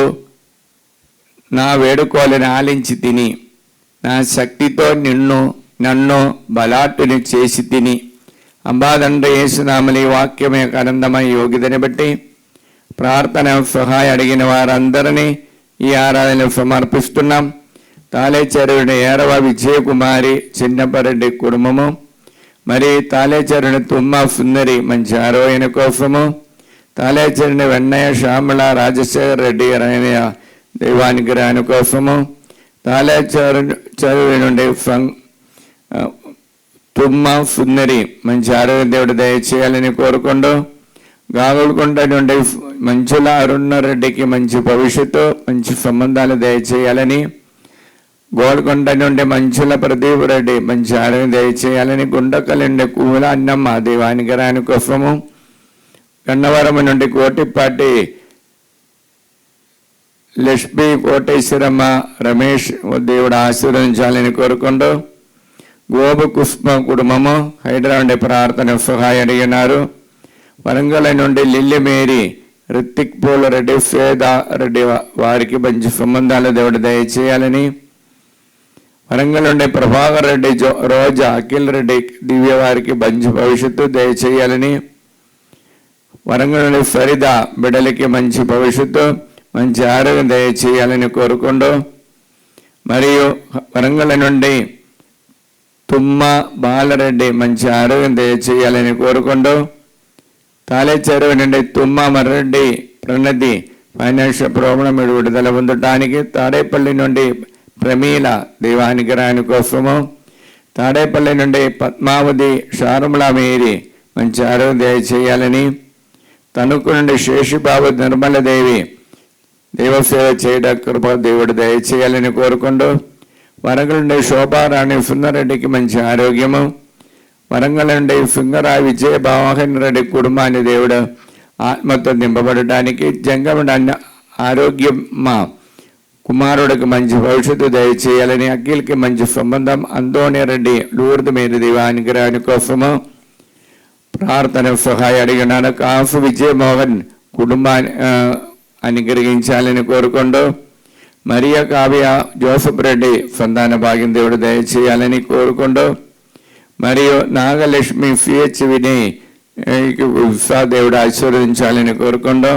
నా వేడుకోలను ఆలించి తిని, నా శక్తితో నన్ను బలాట్టుని చేసి తిని. అంబా తండ్రి యేసునామములో ఈ వాక్యం యొక్క ఆనందమయ యోగ్యతని బట్టి ప్రార్థన సహాయం అడిగిన వారందరినీ ఈ ఆరాధనలు సమర్పిస్తున్నాం. తాలేచెరువుని ఏరవ విజయకుమారి చిన్నపరెడ్డి కుటుంబము, మరి తాలేచెరుని తుమ్మ సుందరి మంచి ఆరోగ్యం కోసము, తాలేచెరుని వెన్నయ్య శ్యామల రాజశేఖర రెడ్డి రాయనయ్య దైవానుగ్రహాని కోసము, తాలేచెరువు నుండి తుమ్మ సుందరి మంచి ఆరోగ్యం దేవుడు దయచేయాలని కోరుకుంటూ, గాగులకొండ నుండి మంచుల అరుణరెడ్డికి మంచి భవిష్యత్తు మంచి సంబంధాలు దయచేయాలని, గోల్కొండ నుండి మంచుల ప్రదీప్ రెడ్డి మంచి ఆరోగ్యం దయచేయాలని, గుండకల్ నుండి కూల అన్నమ్మ దేవానుగ్రహాని కోసము, గన్నవరం నుండి కోటిపాటి లక్ష్మీ కోటేశ్వరమ్మ రమేష్ దేవుడు ఆశీర్వదించాలని కోరుకుంటూ, గోబు కుష్మ కుటుంబము హైదరాబాద్ నుండి ప్రార్థన సహాయం అడిగినారు. వరంగల్ నుండి లిల్లీ మేరీ రితిక్ పూల రెడ్డి ఫేదా రెడ్డి వారికి మంచి సంబంధాలు దేవుడు దయచేయాలని, వరంగల్ నుండి ప్రభాకర్ రెడ్డి రోజా అఖిల్ రెడ్డి దివ్య వారికి మంచి భవిష్యత్తు దయచేయాలని, వరంగల్ నుండి ఫరిద బిడ్డలకి మంచి భవిష్యత్తు, మంచి ఆరోగ్యం దయచేయాలని కోరుకుంటూ, మరియు వరంగల్ నుండి తుమ్మ బాలరెడ్డి మంచి ఆరోగ్యం దయచేయాలని కోరుకుంటూ, తాళేచెరువు నుండి తుమ్మ మర్రెడ్డి ప్రణతి ఫైనాన్షియల్ ప్రాబ్లం విడుదల పొందటానికి, తాడేపల్లి నుండి ప్రమీల దేవానుగ్రహాని కోసము, తాడేపల్లి నుండి పద్మావతి షారుముల మేరీ మంచి ఆరోగ్యం దయచేయాలని, తణుకు నుండి శేషుబాబు నిర్మలదేవి దేవసేవ చేయడం కృప దేవుడు దయచేయాలని కోరుకుంటూ, వరంగల్ నుండి శోభారాణి సుందరెడ్డికి మంచి ఆరోగ్యము, వరంగల్ నుండి ఫింగరా విజయభావన్ రెడ్డి కుటుంబాన్ని దేవుడు ఆత్మతో నింపబడటానికి, జంగముడు అన్న ఆరోగ్యం మా కుమారుడికి మంచి భవిష్యత్తు దయచేయాలని, అఖిల్కి మంచి సంబంధం, అంతోని రెడ్డి లూర్దు మీరు దివానుగ్రహాని కోసము ప్రార్థన సహాయం అడిగినాను. కాఫు విజయమోహన్ కుటుంబాన్ని అనుగ్రహించాలని కోరుకుంటూ, మరియా కావ్య జోసఫ్ రెడ్డి సంతాన భాగ్యం దేవుడు దయచేయాలని కోరుకుంటూ, మరియు నాగలక్ష్మి సిహెచ్ విని దేవుడు ఆశీర్వదించాలని కోరుకుంటూ,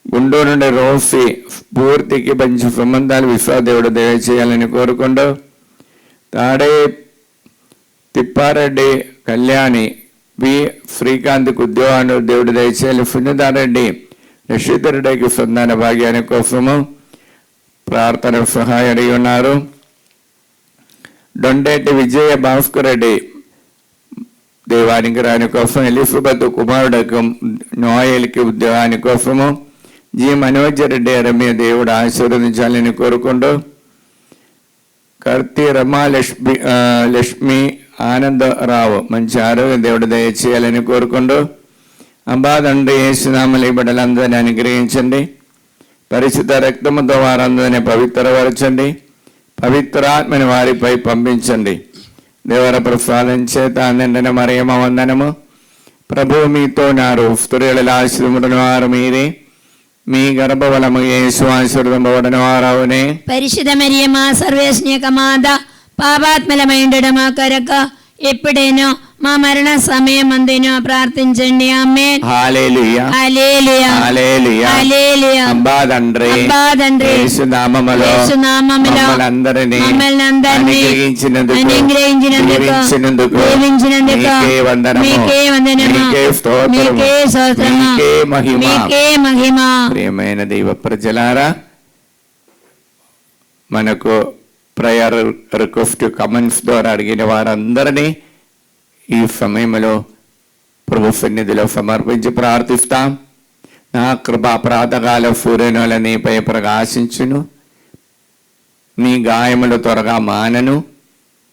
గుంటూరు నుండి రోసి పూర్తికి మంచి సంబంధాలు దేవుడు దయచేయాలని కోరుకుంటూ, తాడే తిప్పారెడ్డి కళ్యాణి వి శ్రీకాంత్కి ఉద్యోగాన్ని దేవుడు దయచేయాలి. సునీతారెడ్డి యశోధరెడ్డికి సంతాన భాగ్యాన్ని కోసము ప్రార్థన సహాయం అడిగి ఉన్నారు. దొండేటి విజయ భాస్కర్ రెడ్డి దేవానుగ్రహాని కోసం, ఎలిజబెత్ కుమారుడికి నోయల్కి ఉద్యోగాని కోసము, జి మనోజ్ రెడ్డి రమ్య దేవుడు ఆశీర్వదించాలని కోరుకుంటూ, కర్తి లక్ష్మి ఆనందరావు మంచి ఆరోగ్యం దేవుడు దయచేయాలని కోరుకుంటూ, అంబాదండ్రి యేసునామలి బిడ్డలందరినీ అనుగ్రహించండి, పరిశుద్ధ రక్తముతో వారందరినీ పవిత్రపరచండి, పవిత్రాత్మని వారిపై పంపించండి. దేవర ప్రసాదం చేత నిండిన మరియమ్మ వందనము. ప్రభువు మీతో నారు, స్త్రీల ఆశీర్వదించిన వారు మీరే, మీ గర్భఫలము యేసు ఆశీర్వదింపబడిన వారవునే. పరిశుద్ధ మరియమ్మ సర్వేశ్వర మాత, పాపాత్మలమైండడు మా కొరకు ఎప్పుడైనా మా మరణ సమయం అందేనో ప్రార్థించండి. ఆమేన్. హల్లెలూయా హల్లెలూయా హల్లెలూయా హల్లెలూయా. అబ్బా తండ్రి యేసు నామములో మమ్మల్నందరినీ అనుగ్రహించినందుకు మీకే వందనము, మీకే స్తోత్రము, మీకే మహిమ. ప్రియమైన దైవ ప్రజలారా, మనకు ప్రేయర్ రిక్వెస్ట్ కమెంట్స్ ద్వారా అడిగిన వారందరినీ ఈ సమయంలో ప్రభు సన్నిధిలో సమర్పించి ప్రార్థిస్తాం. నా కృపా ప్రాతకాల సూర్యనుల నీపై ప్రకాశించును, నీ గాయములు త్వరగా మానను,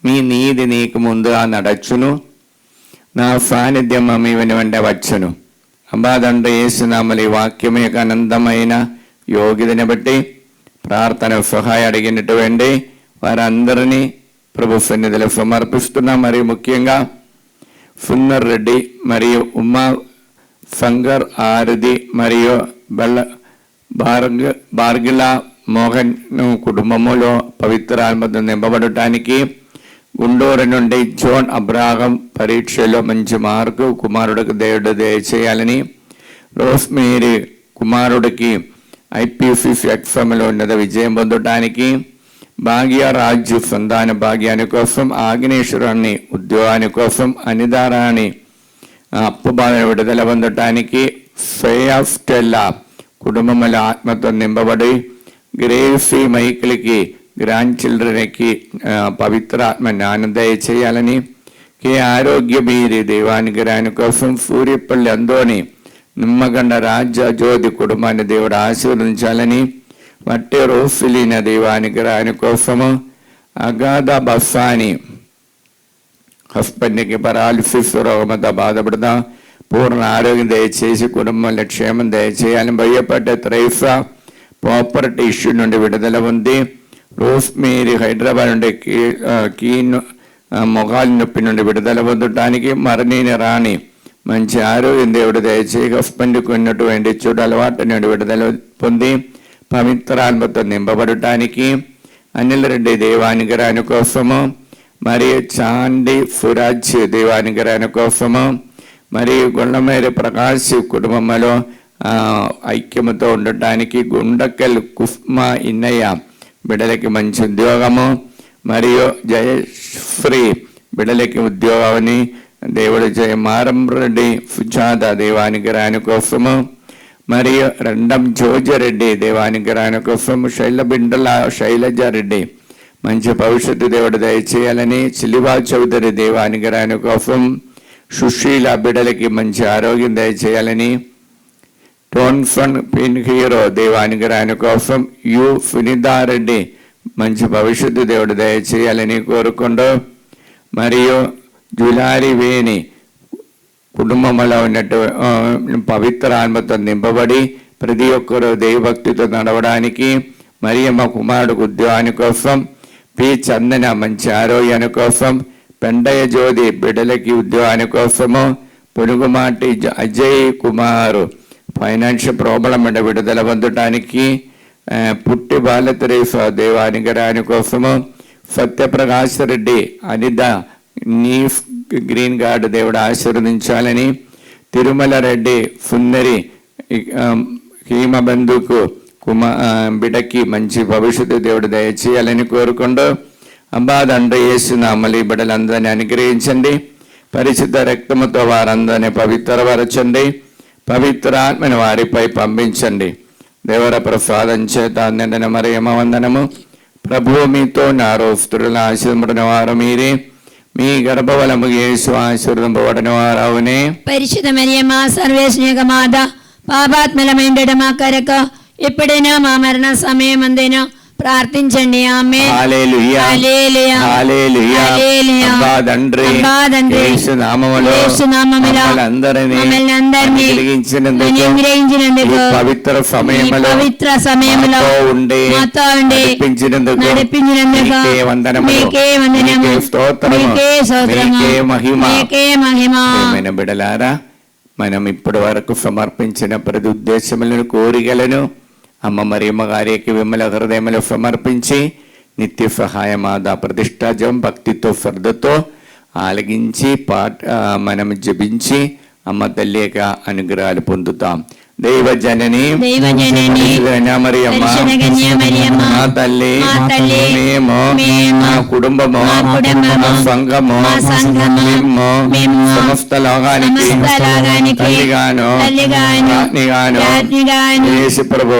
మీ నీది నీకు ముందుగా నడచును, నా సాన్నిధ్యం మీ వెనువెంట వచ్చును. అంబాదండ యేసునామలి వాక్యం యొక్క అనంతమైన యోగ్యతని బట్టి ప్రార్థన సహాయం అడిగినటువంటి వారందరినీ ప్రభు సన్నిధిలో సమర్పిస్తున్నాం. మరియు ముఖ్యంగా సున్నర్ రెడ్డి మరియు ఉమా సంగర్ ఆరది మరియు బార్గిలా మోహన్ కుటుంబములో పవిత్రాత్మతో నింపబడటానికి, గుంటూరు నుండి జోన్ అబ్రాహం పరీక్షలో మంచి మార్కు కుమారుడికి దేవుడు దయచేయాలని, రోస్మేరీ కుమారుడికి ఐపీసీ ఎగ్జామ్లో ఉన్నత విజయం పొందటానికి, భాగ్యరాజు సంతాన భాగ్యాని కోసం, ఆగ్నేశ్వరాన్ని ఉద్యోగాని కోసం, అనిదారాన్ని అప్పు బాధ విడుదల పొందటానికి, స్టెల్లా కుటుంబముల ఆత్మతో నింపబడి, గ్రేసీ మైకిల్కి గ్రాండ్ చిల్డ్రన్కి పవిత్ర ఆత్మ జ్ఞానం దయచేయాలని, కే ఆరోగ్య బీరి దేవానుగ్రహాని కోసం, సూర్యపల్లి అందోని నిమ్మగండ రాజ్య జ్యోతి కుటుంబాన్ని దేవుడు ఆశీర్వదించాలని, మట్టి రోసిలిన దేవానుగ్రహాని కోసము, అగాధ బస్సాని హస్బెండ్కి పరాలిసిస్ రోగంతో బాధపడదా పూర్ణ ఆరోగ్యం దయచేసి కుటుంబంలో క్షేమం దయచేయాలని, భయపడ్డ త్రైఫా ప్రాపర్టీ ఇష్యూ నుండి విడుదల ఉంది, రోస్మేరీ హైదరాబాద్ నుండి కీన్ మొగాలి నొప్పి నుండి విడుదల పొందటానికి, మరణీని రాణి మంచి ఆరోగ్యం దేవుడు దయచేసి హస్బెండ్కి ఉన్నటువంటి చెడు అలవాటు నుండి విడుదల పొంది పవిత్రాత్మతో నింపబడటానికి, అనిల్ రెడ్డి దేవానుగ్రహాని కోసము, మరియు చాండి ఫురాజ్ దేవానుగ్రహాని కోసము, మరియు గుండమేరి ప్రకాశ్ కుటుంబంలో ఐక్యమతో ఉండటానికి గుండకల్ కుఫ్మా ఇన్నయ్య బిడ్డలకి మంచి ఉద్యోగము, మరియు జయశ్రీ బిడ్డలకి ఉద్యోగాన్ని దేవుడు జయమారం రెడ్డి సుజాత దేవానుగ్రహాని కోసము, మరియు రెండం జోజరెడ్డి దేవానుగ్రహాని కోసము, శైలజారెడ్డి మంచి భవిష్యత్తు దేవుడు దయచేయాలని, చిలివా చౌదరి దేవానుగ్రహాని కోసం, సుశీల బిడ్డలకి మంచి ఆరోగ్యం దయచేయాలని, టోన్ఫన్ పిన్ హీరో దేవానుగ్రహాని కోసం, యు సునీతారెడ్డి మంచి భవిష్యత్తు దేవుడు దయచేయాలని కోరుకుంటూ, మరియు జులారి వేణి కుటుంబంలో ఉన్నట్టు పవిత్ర ఆత్మతో నింపబడి ప్రతి ఒక్కరూ దైవభక్తితో నడవడానికి, మరియమ్మ కుమారుడు ఉద్యోగాని కోసం, పి చందన మంచి ఆరోగ్యాని కోసం, పెండయ్య జ్యోతి బిడ్డలకి ఉద్యోగాని కోసము, పొరుగుమాటి అజయ్ కుమారు ఫైనాన్షియల్ ప్రాబ్లం అంటే విడుదల పొందటానికి, పుట్టి బాలతరేస దేవానుగ్రహాని కోసము, సత్యప్రకాశ్ రెడ్డి అనిత నీఫ్ గ్రీన్ కార్డు దేవుడు ఆశీర్వదించాలని, తిరుమల రెడ్డి సుందరి హీమబంధుకు బిడ్డకి మంచి భవిష్యత్తు దేవుడు దయచేయాలని కోరుకుంటూ, అబ్బా తండ్రి యేసునామములో ఈ బిడ్డలందరినీ అనుగ్రహించండి, పరిశుద్ధ రక్తముతో వారందరినీ పవిత్రపరచండి, పవిత్ర ఆత్మని వారిపై పంపించండి. దేవర ప్రసాదం చేత నిండిన మరియమ్మ వందనము. ప్రభువు మీతో నారో స్త్రీల ఆశీర్వదింపబడిన వారు మీరే, మీ గర్భఫలము యేసు ఆశీర్వదింపబడిన వారవునే. పరిశుద్ధ మరియమ్మ సర్వేశ్వని యొక్క మాత, పాపాత్మలమైండడు మా కొరకు ఇప్పుడైనా మా మరణ సమయమందైనా ప్రార్థించండి. ఆమేన్. హల్లెలూయా హల్లెలూయా హల్లెలూయా. హల్లెలూయా. అబ్బా తండ్రి అబ్బా తండ్రి యేసు నామములో మమ్మల్ని అందరినీ అనుగ్రహించినందుకు ఈ పవిత్ర సమయములో మాతో ఉండి నడిపించినందుకు మీకే వందనములు, మీకే వందనము, మీకే స్తోత్రము, మీకే స్తోత్రము, మీకే మహిమ. మీకే మహిమ. ప్రియమైన బిడ్డలారా, మనం ఇప్పటి వరకు సమర్పించిన ప్రతి ఉద్దేశములను, కోరికలను అమ్మ మరియమ్మ గారికి విమల హృదయములు సమర్పించి నిత్య సహాయమాద ప్రతిష్టాజం భక్తితో శ్రద్ధతో ఆలగించి మనం జపించి అమ్మ తల్లి యొక్క అనుగ్రహాలు పొందుతాం. దైవజనని మరియమ్మ మా తల్లి, మేము మా కుటుంబము, మా సంఘము, మేము సమస్త లోకానికి తల్లిగాను రాజ్ఞిగాను యేసు ప్రభు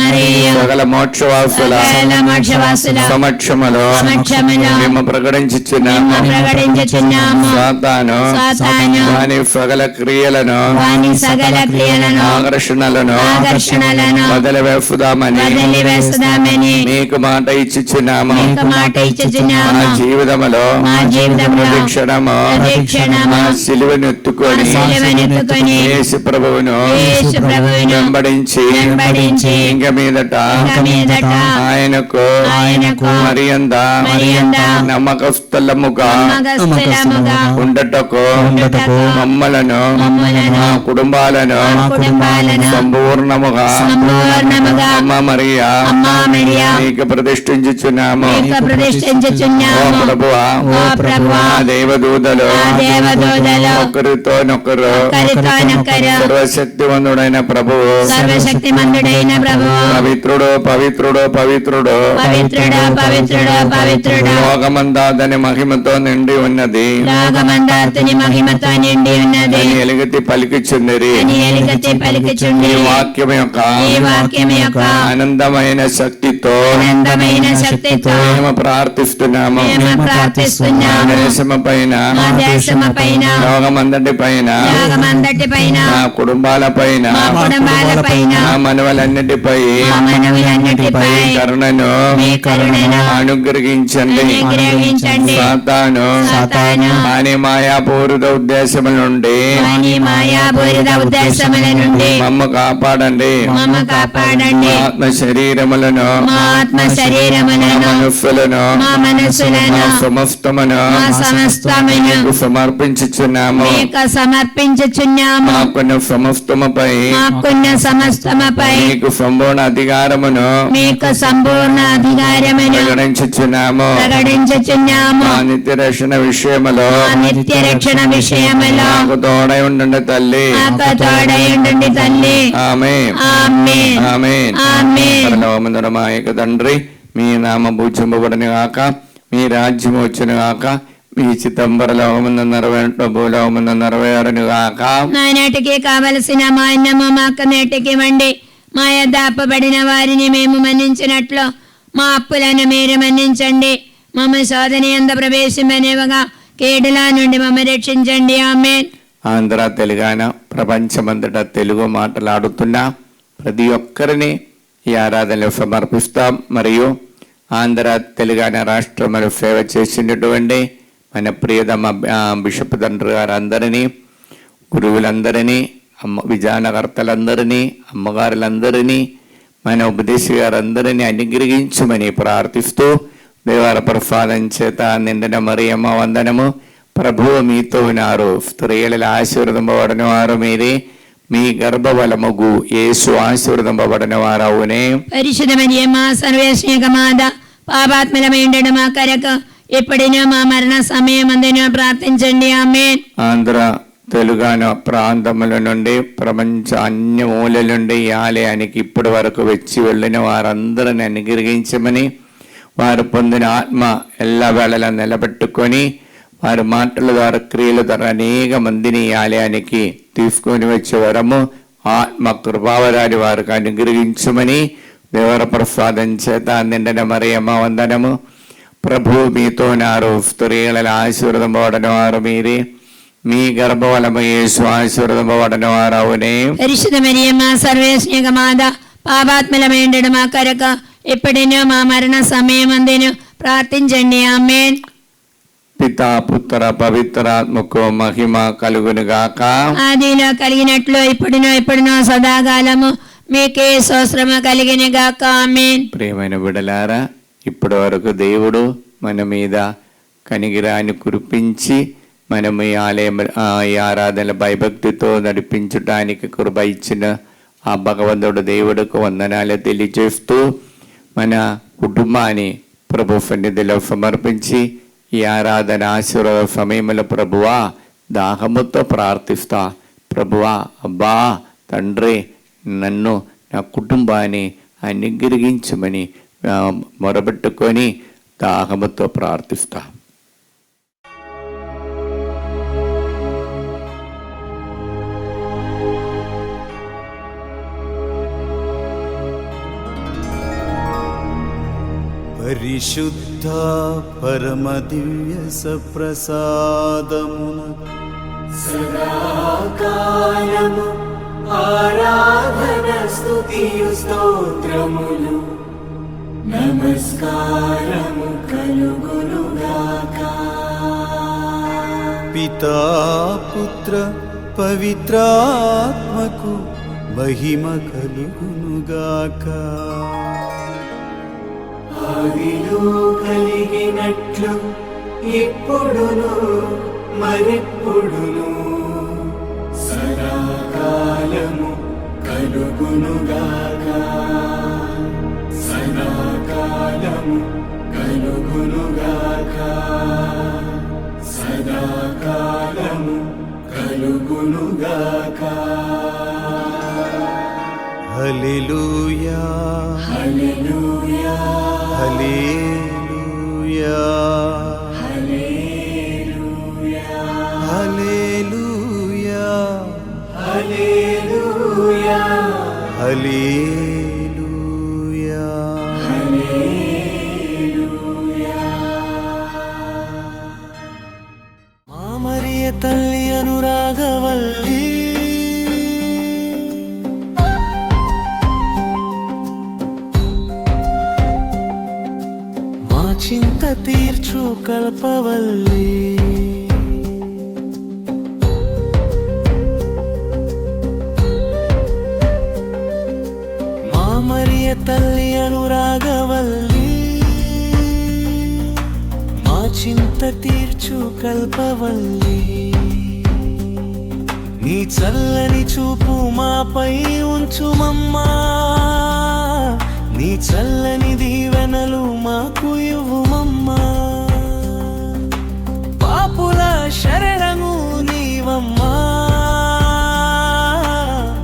మరియు సకల మోక్షవాసుల సమక్షములో మేము ప్రకటించుచున్నాము. సాతాను వాని సకల క్రియలను ఆకర్షణలను వదిలివేసుదామని మీకు మాట ఇచ్చుచున్నాము. మా జీవితములో ప్రతిక్షణము మా సిలువను ఎత్తుకొని యేసు ప్రభువును వెంబడించి ఇంక మీదట ఆయనకు మరియంద నమ్మకస్తులముగా ఉండటకు మమ్మలను మా కుటుంబాలను సంపూర్ణముగా అమ్మ మరియా నీకు ప్రతిష్ఠించుచున్నాము. ప్రభువా ఆ దేవదూతలు ఒకరితోనొకరు సర్వశక్తివంతుడైన ప్రభువు పవిత్రుడు పవిత్రుడు పవిత్రుడు లోకమందాతని మహిమతో నిండి ఉన్నది అని ఎలుగెత్తి పలికిచుందిరి. ఈ వాక్యం యొక్క ఆనందమైన శక్తితో మేము ప్రార్థిస్తున్నాము. దేశము పైన లోకమందటి పైన మా కుటుంబాల పైన మా మనవలన్నిటిపై కరుణను అనుగ్రహించండి. సాతాను అని మాయాపూరిత ఉద్దేశముల నుండి మమ్మ కాపాడండి. ఆత్మ శరీరములను మనస్సులను సమస్తమును సమస్తమును మీకు సమర్పించుచున్నాము. మీకు సమర్పించుచున్నాము. మాకున్న సమస్తముపై మాకున్న సమస్తముపై మీకు సంపూర్ణ అధికారమును మీకు సంపూర్ణ అధికారమును ప్రకటించుచున్నాము. ప్రకటించుచున్నాము. మా నిత్య రక్షణ విషయములో మా నిత్య రక్షణ విషయములో మాకు తోడై ఉండండి తల్లి. మాకు తోడై ఉండండి తల్లి. ఆమేన్. ఆమేన్. ఆమేన్. ఆమేన్. పరలోకమందున్న మా యొక్క తండ్రి, మీ నామం పూజింపబడును గాక, మీ రాజ్యం వచ్చును గాక, మీ చిత్తం పరలోకమందు నెరవేరుట భూలోకమందు నెరవేరును గాక. నానాటికి కావలసిన మా అన్నము మాకు నేటికి ఇవ్వండి. మా యొద్ద అప్పబడిన వారిని మేము మన్నించినట్లు మా అప్పులను మీరు మన్నించండి. మమ్మ శోధన యందు ప్రవేశింపనివ్వగా కీడుల నుండి మమ్మ రక్షించండి. ఆమేన్. ఆంధ్ర తెలంగాణ ప్రపంచమంతటా తెలుగు మాట్లాడుతున్న ప్రతి ఒక్కరిని ఈ ఆరాధనలో సమర్పిస్తాం. మరియు ఆంధ్ర తెలంగాణ రాష్ట్రంలో సేవ చేసినటువంటి మన ప్రియతమ బిషప్ తండ్రి గారు అందరినీ, గురువులందరినీ, విజానకర్తలందరినీ, అమ్మగారులందరినీ, మన ఉపదేశ గారందరినీ అనుగ్రహించమని ప్రార్థిస్తూ, దేవాల ప్రసాదం చేత నిండిన మరియమ్మ వందనము. ప్రభువు మీతో ఉన్నారు, స్త్రీలలో ఆశీర్వదింపబడిన వారు మీరే, మీ గర్భఫలముగు యేసు ఆశీర్వదింపబడిన వారు అవునే. పరిశుద్ధ మరియమ్మ సర్వేశ్వర మాత పాపాత్మలమైండడు మా కొరకు ఎప్పుడైనా మా మరణ సమయమందును ప్రార్థించండి. ఆమేన్. ఆంధ్ర తెలంగాణ ప్రాంతముల నుండి ప్రపంచ అన్ని మూలల నుండి ఈ ఆలయానికి ఇప్పటి వరకు వచ్చి వెళ్ళిన వారందరిని అనుగ్రహించమని, వారు పొందిన ఆత్మ ఎల్ల వేళలా నిలబెట్టుకొని, వారి మాటల ద్వారా క్రియల ద్వారా అనేక మందిని ఈ ఆలయానికి తీసుకొని వచ్చే వరము ఆత్మ కృపావరాన్ని వారికి అనుగ్రహించమని దేవర ప్రసాదం చేత నిండిన మరియమ్మ వందనము. ప్రభు మీతో ఉన్నారు, స్త్రీలలో ఆశీర్వదింపబడిన వారు మీరే, మీ గర్భఫలము యేసు ఆశీర్వదింపబడిన వారు అవునే. పరిశుద్ధ మరియమ్మ సర్వేశ్వర మాత పాపాత్మలమైండడు మా కొరకు ఎప్పుడైనా మా మరణ సమయమందును ప్రార్థించండి. ఆమేన్. పితా పుత్ర పవిత్రాత్మకు మహిమ కలుగును గాక. ఆదిలో కలిగినట్లు ఇప్పుడునో సదాకాలము మీకే స్తోత్రము కలిగిన గాక. ఆమేన్. ప్రియమైన బిడలారా, ఇప్పటి వరకు దేవుడు మన మీద కనిగిరాన్ని కురిపించి మనం ఈ ఆలయం ఈ ఆరాధన భయభక్తితో నడిపించడానికి కృప ఇచ్చిన ఆ భగవంతుడు దేవుడికి వందనాలు తెలియజేస్తూ, మన కుటుంబాన్ని ప్రభు సన్నిధిలో సమర్పించి ఈ ఆరాధన ఆశీర్వాద సమయంలో ప్రభువా దాహముతో ప్రార్థిస్తా. ప్రభువా, అబ్బా తండ్రి, నన్ను నా కుటుంబాన్ని అనుగ్రహించమని మొరబెట్టుకొని దాహముతో ప్రార్థిస్తా. పరిశుద్ధ పరమ దివ్య సప్రసాదమున సదాకాలము ఆరాధన స్తుతియు స్తోత్రములు నమస్కారము కలుగునుగాక. పితా పుత్ర పవిత్రాత్మకు మహిమ కలుగునుగాక. ఆదిలో కలిగినట్లు ఇప్పుడును మరెప్పుడును సదాకాలము కలుగునుగాక. సదాకాలము కలుగునుగాక. సదాకాలము కలుగునుగాక. హల్లెలూయా hallelujah hallelujah hallelujah hallelujah hallelujah hallelujah హల్లెలూయా. మా మరియ తల్లి అనురాగవల్లి, చింత తీర్చు కల్పవల్లి, మా మరియ తల్లి అనురాగవల్లి, మా చింత తీర్చు కల్పవల్లి నీ చల్లని చూపు మాపై ఉంచుమమ్మా నీ చల్లని దీవెనలు మాకు ఇవ్వుమమ్మా పాపుల శరణము నీవమ్మా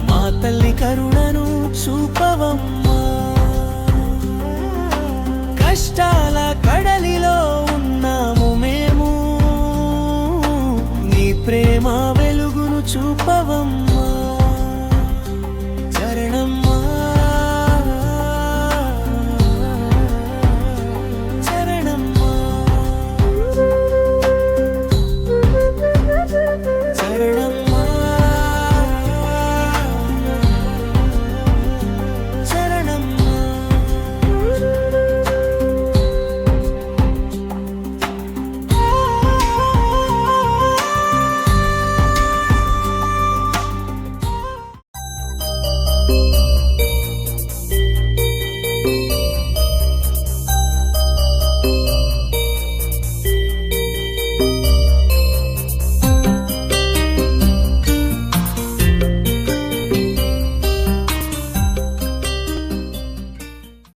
మా తల్లి కరుణను చూపవమ్మా కష్టాల కడలిలో ఉన్నాము మేము నీ ప్రేమ వెలుగును చూపవమ్మా చరణమ్మా చరణమ్మా చరణమ్మా చరణమ్మా